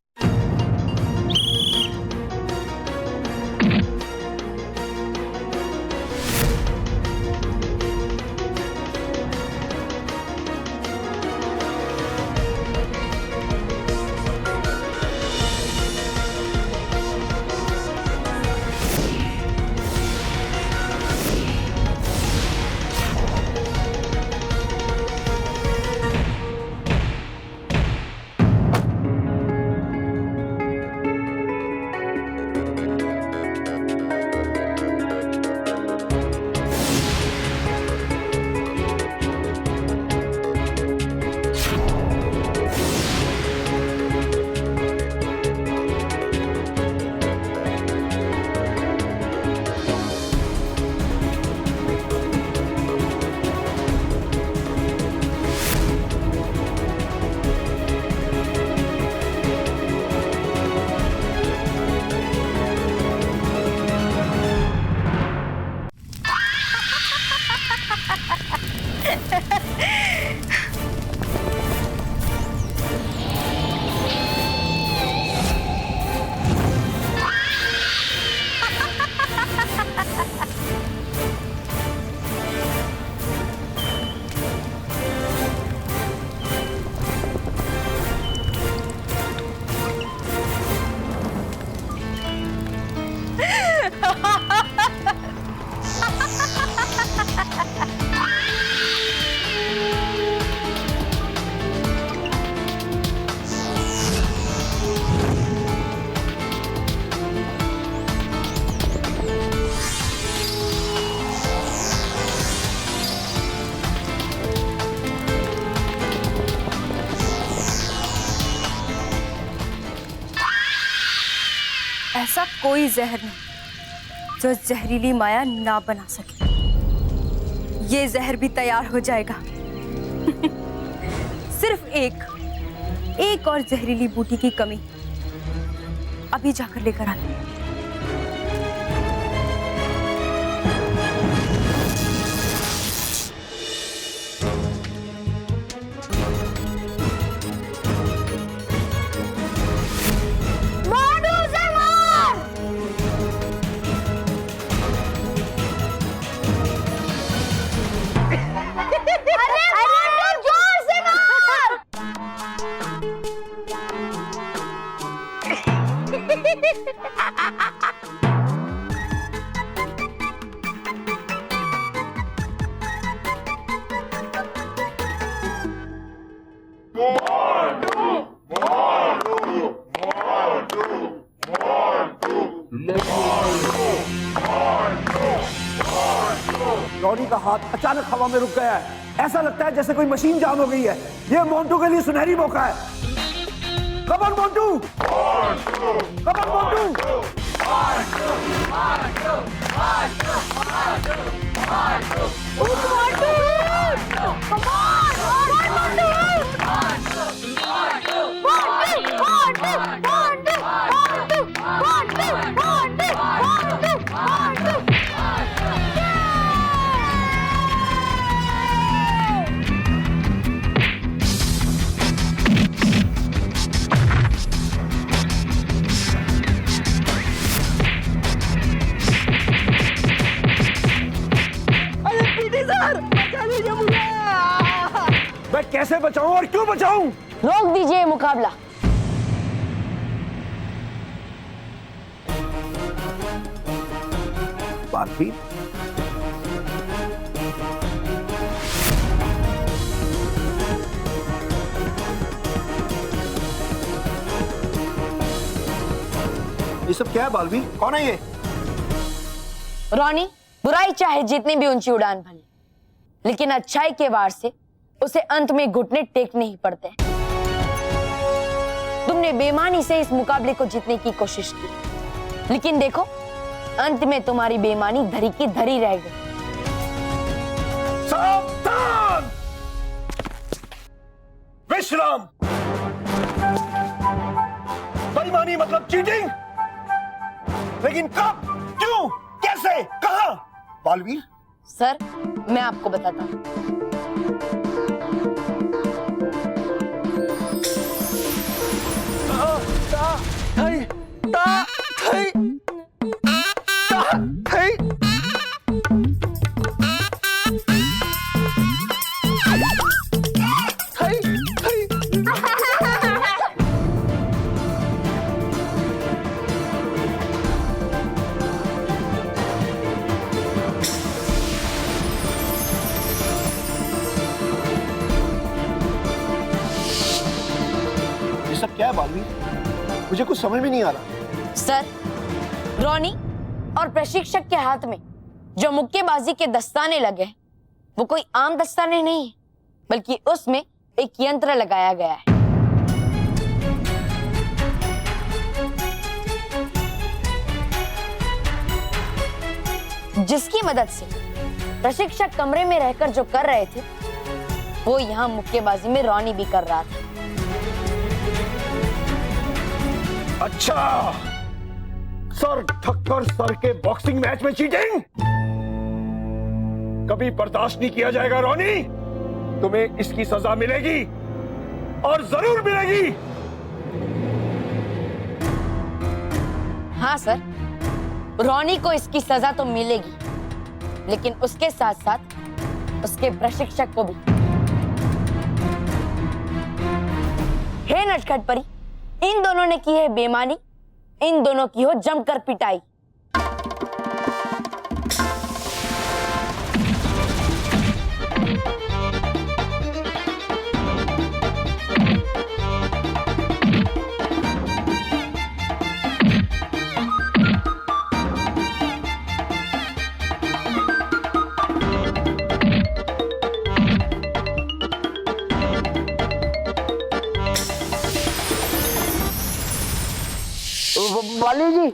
कोई जहर नहीं जो जहरीली माया ना बना सके। ये जहर भी तैयार हो जाएगा। सिर्फ एक और जहरीली बूटी की कमी। अभी जाकर लेकर आते हैं। रॉनी का हाथ अचानक हवा में रुक गया है। ऐसा लगता है जैसे कोई मशीन जाम हो गई है। ये मोंटू के लिए सुनहरी मौका है। कम on Montu, come on Montu. मैं कैसे बचाऊं और क्यों बचाऊं? रोक दीजिए मुकाबला। बात भी ये सब क्या है बालवीर? कौन है ये? रॉनी, बुराई चाहे जितनी भी ऊंची उड़ान भले, लेकिन अच्छाई के वार से उसे अंत में घुटने टेकने ही पड़ते हैं। तुमने बेईमानी से इस मुकाबले को जीतने की कोशिश की, लेकिन देखो अंत में तुम्हारी बेईमानी धरी की धरी रह गई। सावधान! विश्राम। बेईमानी मतलब चीटिंग, लेकिन कब, क्यों, कैसे, कहां? बालवीर सर, मैं आपको बताता हूं। ये सब क्या है बालवीर? मुझे कुछ समझ में नहीं आ रहा। सर, रॉनी और प्रशिक्षक के हाथ में जो मुक्केबाजी के दस्ताने लगे हैं, वो कोई आम दस्ताने नहीं है, बल्कि उसमें एक यंत्र लगाया गया है। जिसकी मदद से प्रशिक्षक कमरे में रहकर जो कर रहे थे, वो यहाँ मुक्केबाजी में रॉनी भी कर रहा था। अच्छा, सर ठक्कर सर के बॉक्सिंग मैच में चीटिंग कभी बर्दाश्त नहीं किया जाएगा। रॉनी, तुम्हें इसकी सजा मिलेगी और जरूर मिलेगी। हाँ सर, रॉनी को इसकी सजा तो मिलेगी, लेकिन उसके साथ साथ उसके प्रशिक्षक को भी। हे नटखट परी, इन दोनों ने की है बेईमानी, इन दोनों की हो जमकर पिटाई। वाली जी,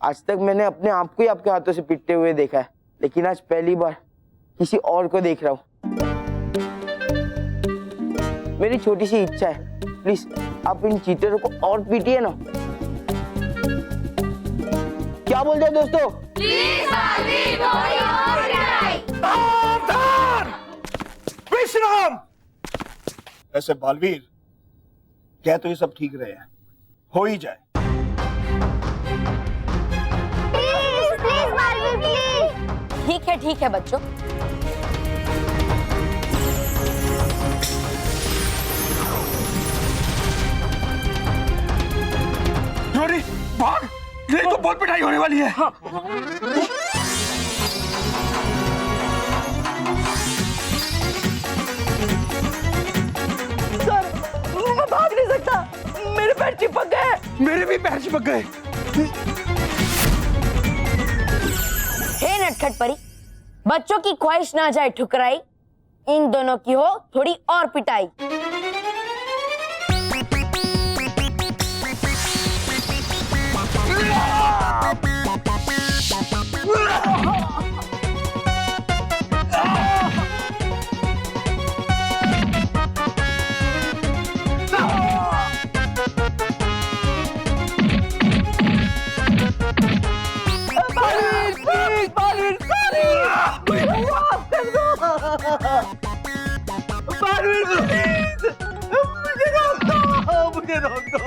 आज तक मैंने अपने आप को ही आपके हाथों से पीटते हुए देखा है, लेकिन आज पहली बार किसी और को देख रहा हूँ। मेरी छोटी सी इच्छा है, प्लीज आप इन चीटरों को और पीटिए ना। क्या बोलते हैं दोस्तों? विश्राम। ऐसे बालवीर, क्या तो ये सब ठीक रहे हैं, हो ही जाए। Please Baalveer please. ठीक है बच्चों। रोरी भाग, नहीं तो बहुत पिटाई होने वाली है। हाँ। सर, मैं भाग नहीं सकता, मेरे पैर चिपक गए। मेरे भी पैर चिपक गए। हे नटखट परी, बच्चों की ख्वाहिश ना जाए ठुकराई, इन दोनों की हो थोड़ी और पिटाई। मुझे रोक दो।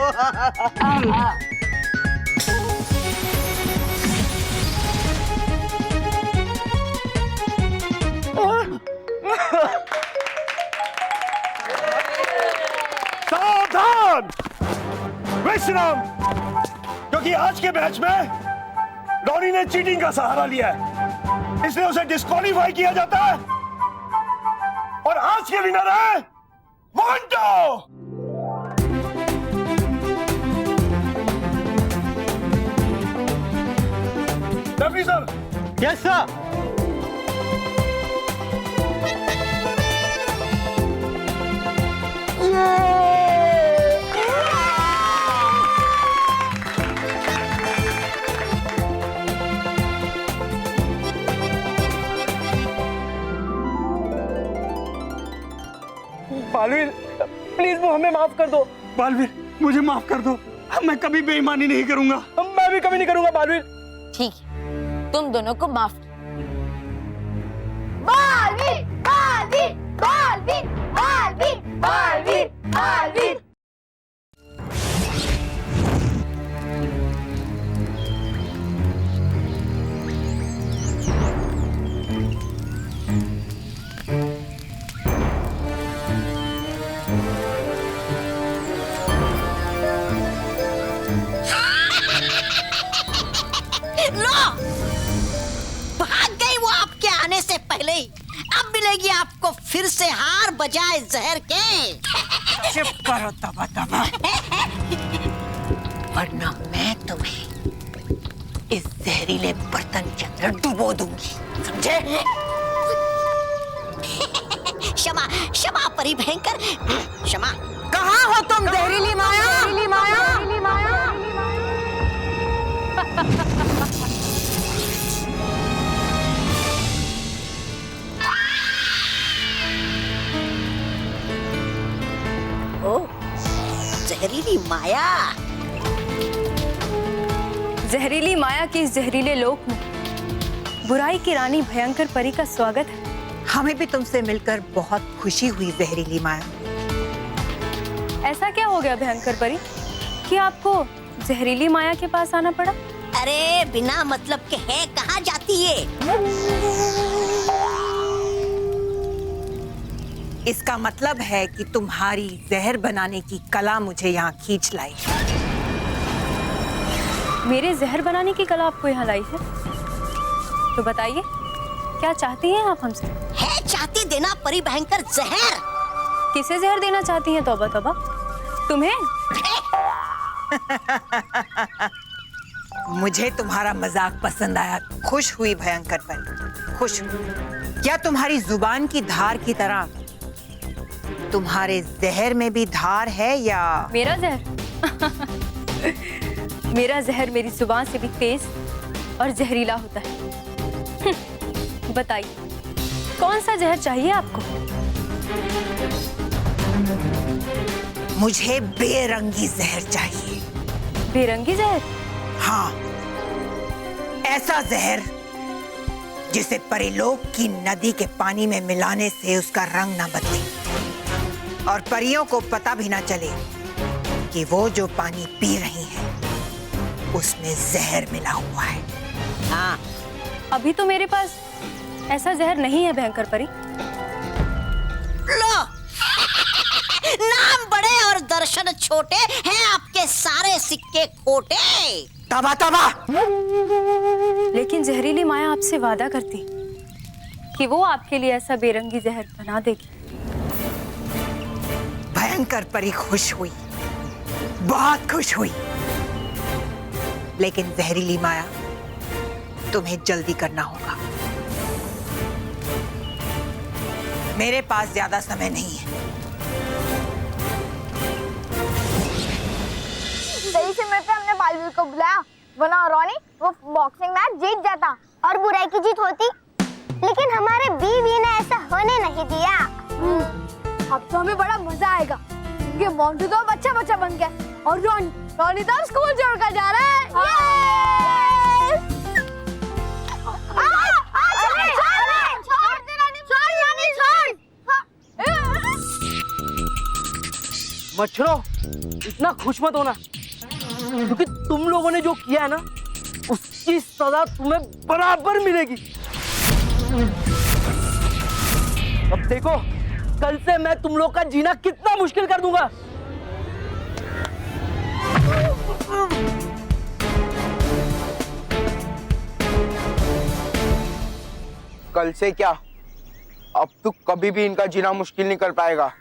सावधान विश्राम, क्योंकि आज के मैच में रॉनी ने चीटिंग का सहारा लिया है, इसलिए उसे डिस्क्वालीफाई किया जाता है। और आज के विनर है Monte. Referee sir. Yes sir. Baalveer please वो हमें माफ कर दो। बालवीर मुझे माफ कर दो, मैं कभी बेईमानी नहीं करूंगा। मैं भी कभी नहीं करूंगा बालवीर। ठीक है, तुम दोनों को माफ। बालवीर बालवीर बालवीर बालवीर बालवीर बालवीर। पहले ही अब मिलेगी आपको फिर से हार बजाए जहर के। चुप करो तबा तबा, वरना मैं तुम्हें इस जहरीले बर्तन के अंदर डुबो दूंगी, समझे? क्षमा क्षमा परी भयंकर, क्षमा। कहाँ हो तुम जहरीली माया? जहरीली माया, जहरीली माया। जहरीली माया। जहरीली माया के इस जहरीले लोक में बुराई की रानी भयंकर परी का स्वागत है। हमें भी तुमसे मिलकर बहुत खुशी हुई जहरीली माया। ऐसा क्या हो गया भयंकर परी कि आपको जहरीली माया के पास आना पड़ा? अरे बिना मतलब के है कहाँ जाती है? इसका मतलब है कि तुम्हारी जहर बनाने की कला मुझे यहाँ खींच लाई। मेरे जहर बनाने की कला आपको यहाँ लाई है? तो बताइए क्या चाहती हैं आप हमसे? है चाहती देना परी भयंकर जहर। किसे जहर देना चाहती हैं तौबा तौबा? तुम्हें? मुझे तुम्हारा मजाक पसंद आया, खुश हुई भयंकर परी, खुश हुई। क्या तुम्हारी जुबान की धार की तरह तुम्हारे जहर में भी धार है या? मेरा जहर? मेरा जहर मेरी जुबान से भी तेज और जहरीला होता है। बताइए कौन सा जहर चाहिए आपको? मुझे बेरंगी जहर चाहिए। बेरंगी जहर? हाँ, ऐसा जहर जिसे परीलोक की नदी के पानी में मिलाने से उसका रंग ना बदले और परियों को पता भी ना चले कि वो जो पानी पी रही हैं उसमें जहर मिला हुआ है। हाँ, अभी तो मेरे पास ऐसा जहर नहीं है भयंकर परी। लो नाम बड़े और दर्शन छोटे हैं, आपके सारे सिक्के खोटे। तबा तबा। लेकिन जहरीली माया आपसे वादा करती कि वो आपके लिए ऐसा बेरंगी जहर बना देगी। भयंकर परी खुश हुई, बहुत खुश हुई, लेकिन जहरीली माया तुम्हें जल्दी करना होगा। मेरे पास ज्यादा समय नहीं है। सही से मिलकर हमने बालवीर को बुलाया, वरना रोनी वो बॉक्सिंग मैच जीत जाता और बुराई की जीत होती। लेकिन हमारे बीवी ने ऐसा होने नहीं दिया। अब तो हमें बड़ा मजा आएगा क्योंकि मोंटू तो बच्चा बच्चा बन गया और रोनी तो स्कूल छोड़कर जा रहा है। मच्छरों, इतना खुश मत होना, क्योंकि तुम लोगों ने जो किया है ना उसकी सजा तुम्हें बराबर मिलेगी। अब देखो कल से मैं तुम लोग का जीना कितना मुश्किल कर दूंगा। कल से क्या, अब तू कभी भी इनका जीना मुश्किल नहीं कर पाएगा।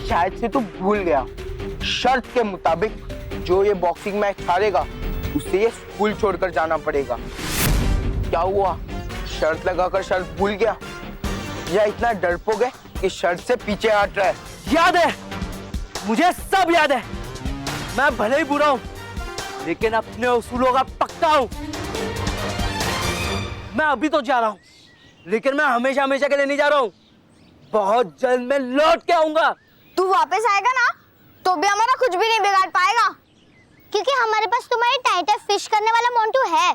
शायद से तू भूल गया, शर्त के मुताबिक जो ये बॉक्सिंग मैच हारेगा उसे ये स्कूल छोड़कर जाना पड़ेगा। क्या हुआ, शर्त लगाकर शर्त भूल गया या इतना डरपोक है कि शर्त से पीछे हट रहा है? याद है, मुझे सब याद है। मैं भले ही बुरा हूं लेकिन अपने उसूलों का पक्का हूं। मैं अभी तो जा रहा हूं लेकिन मैं हमेशा हमेशा के लिए नहीं जा रहा हूं। बहुत जल्द मैं लौट के आऊंगा। तू वापस आएगा ना तो भी हमारा कुछ भी नहीं बिगाड़ पाएगा, क्योंकि हमारे पास तुम्हारी टाइटर फिश करने वाला मोंटू है।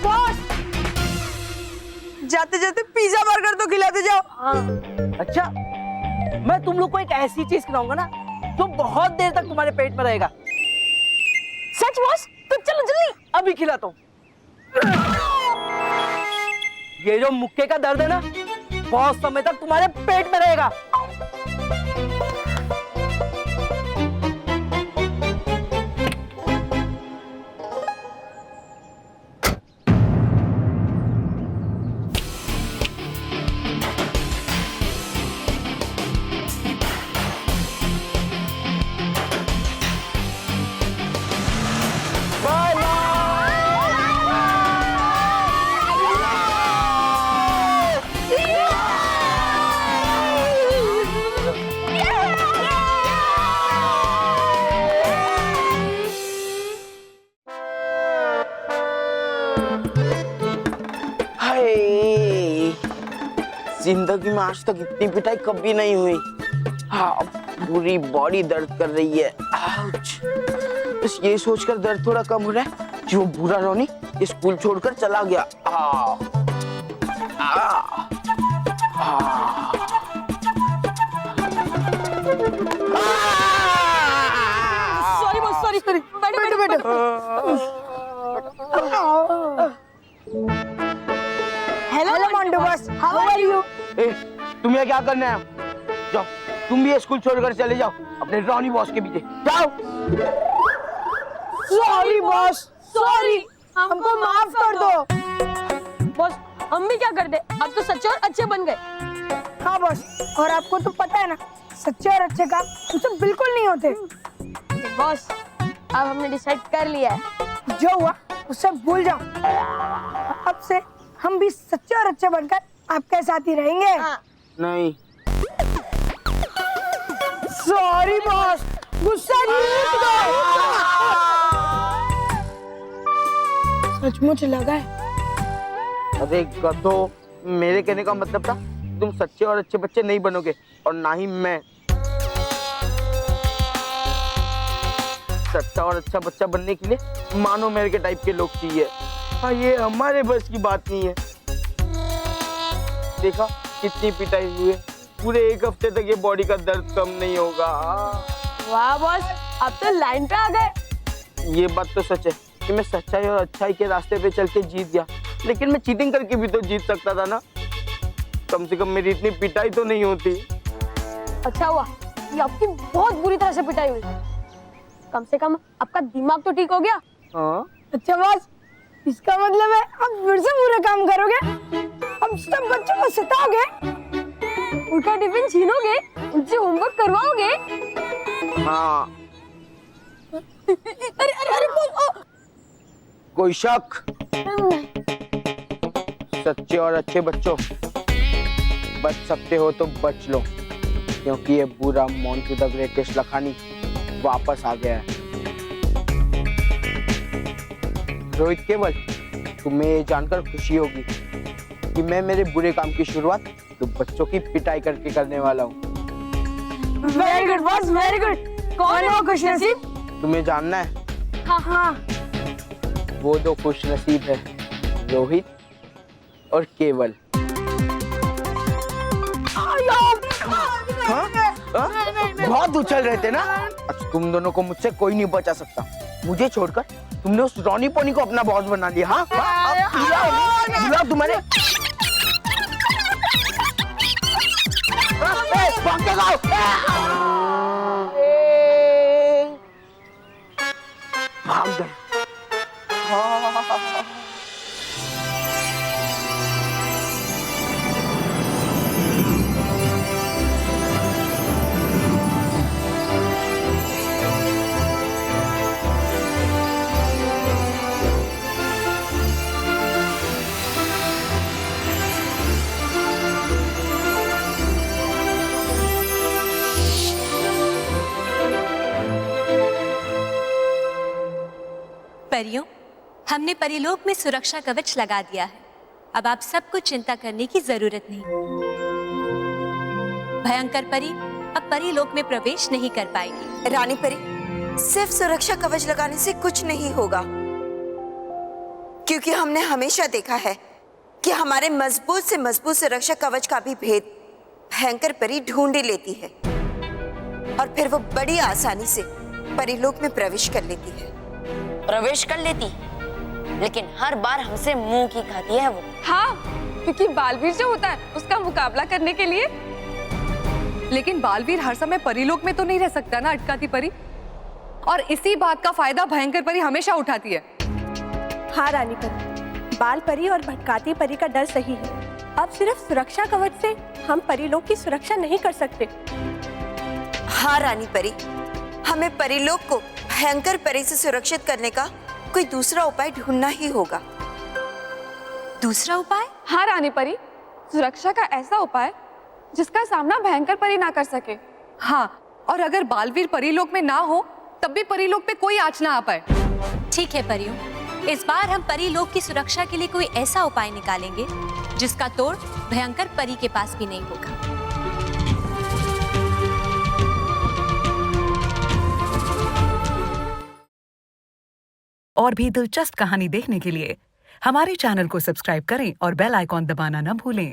बॉस, जाते जाते पिज्जा बर्गर तो खिलाते जाओ। अच्छा, मैं तुम लोग को एक ऐसी चीज खिलाऊंगा ना जो बहुत देर तक तुम्हारे पेट में रहेगा। सच बॉस? तो चलो जल्दी। अभी खिलाता हूँ। ये जो मुक्के का दर्द है ना बहुत समय तक तुम्हारे पेट में रहेगा। जिंदगी में आज तक इतनी पिटाई कभी नहीं हुई। हाँ, पूरी बॉडी दर्द कर रही है। आउच। बस ये सोचकर दर्द थोड़ा कम हो रहा है कि वो बुरा रोनी ये स्कूल छोड़कर चला गया। Sorry boss, sorry sorry. बैठो बैठो। Hello Montu boss, how are you? ए, तुम्हें क्या करना है? जाओ, तुम भी ये स्कूल छोड़कर चले जाओ अपने रॉनी बॉस के पीछे। जाओ। सॉरी बॉस, सॉरी, हमको माफ कर दो। बॉस, हम भी क्या कर दे, अब तो सच्चे और अच्छे बन गए। हाँ बॉस, और आपको तो पता है ना सच्चे और अच्छे काम मुझसे बिल्कुल नहीं होते। बॉस, अब हमने डिसाइड कर लिया है। जो हुआ उससे भूल जाओ। अब से हम भी सच्चे और अच्छे बनकर आपके साथ ही रहेंगे। नहीं। सॉरी बॉस, गुस्सा नहीं करो। सचमुच लगा है। अरे गधो, मेरे कहने का मतलब था तुम सच्चे और अच्छे बच्चे नहीं बनोगे, और ना ही मैं। सच्चा और अच्छा बच्चा बनने के लिए मानो मेरे के टाइप के लोग चाहिए। हाँ, ये हमारे बस की बात नहीं है। देखा कितनी पिटाई हुई है, पूरे 1 हफ्ते तक ये बॉडी का दर्द कम नहीं होगा। वाह बॉस, अब तो लाइन पे आ गए। ये बात तो सच है कि मैं सच्चाई और अच्छाई के रास्ते पे चल के जीत गया, लेकिन मैं चीटिंग करके भी तो जीत सकता था ना। कम से कम मेरी इतनी पिटाई तो नहीं होती। अच्छा हुआ ये आपकी बहुत बुरी तरह से पिटाई हुई, कम से कम आपका दिमाग तो ठीक हो गया। हाँ? अच्छा बॉस, इसका मतलब है अब फिर से बुरे काम करोगे? अब सब बच्चों को सताओगे, उनका टिफिन छीनोगे, उनसे होमवर्क करवाओगे? हाँ। अरे अरे अरे बॉस, कोई शक? सच्चे और अच्छे बच्चों, बच सकते हो तो बच लो, क्योंकि ये बुरा मोंटू द ग्रेटेस्ट लखानी वापस आ गया है। रोहित केवल, तुम्हें ये जानकर खुशी होगी कि मैं मेरे बुरे काम की शुरुआत तो बच्चों की पिटाई करके करने वाला हूँ। Very good boss, very good. कौन है वो खुशनसीब? तुम्हें जानना है? हाँ हाँ। वो दो खुशनसीब है, रोहित और केवल। हाँ? हाँ? बहुत उछल रहे थे ना? अच्छा, तुम दोनों को मुझसे कोई नहीं बचा सकता। मुझे छोड़कर तुमने उस रॉनी पोनी को अपना बॉस बना लिया। हाँ? हाँ? अब बुलाओ तुम्हारे भाग के जाओ। भाग गए। परियों, हमने परीलोक में सुरक्षा कवच लगा दिया है। अब आप सबको चिंता करने की जरूरत नहीं। भयंकर परी अब परीलोक में प्रवेश नहीं कर पाएगी। रानी परी, सिर्फ सुरक्षा कवच लगाने से कुछ नहीं होगा, क्योंकि हमने हमेशा देखा है कि हमारे मजबूत से मजबूत सुरक्षा कवच का भी भेद भयंकर परी ढूंढ ही लेती है, और फिर वो बड़ी आसानी से परीलोक में प्रवेश कर लेती है। प्रवेश कर लेती, लेकिन हर बार हमसे मुंह की खाती है वो। हाँ, क्योंकि बालवीर जो होता है उसका मुकाबला करने के लिए। लेकिन बालवीर हर समय परीलोक में तो नहीं रह सकता ना अटकाती परी, और इसी बात का फायदा भयंकर परी हमेशा उठाती है। हाँ रानी परी, बाल परी और भटकाती परी का डर सही है। अब सिर्फ सुरक्षा कवच से हम परीलोक की सुरक्षा नहीं कर सकते। हाँ रानी परी, हमें परीलोक को भयंकर परी से सुरक्षित करने का कोई दूसरा उपाय ढूंढना ही होगा। दूसरा उपाय? हाँ रानी परी, सुरक्षा का ऐसा उपाय जिसका सामना भयंकर परी ना कर सके। हाँ, और अगर बालवीर परीलोक में ना हो तब भी परीलोक पे कोई आँच ना आ पाए। ठीक है परियों, इस बार हम परीलोक की सुरक्षा के लिए कोई ऐसा उपाय निकालेंगे जिसका तोड़ भयंकर परी के पास भी नहीं होगा। और भी दिलचस्प कहानी देखने के लिए हमारे चैनल को सब्सक्राइब करें और बेल आइकॉन दबाना न भूलें।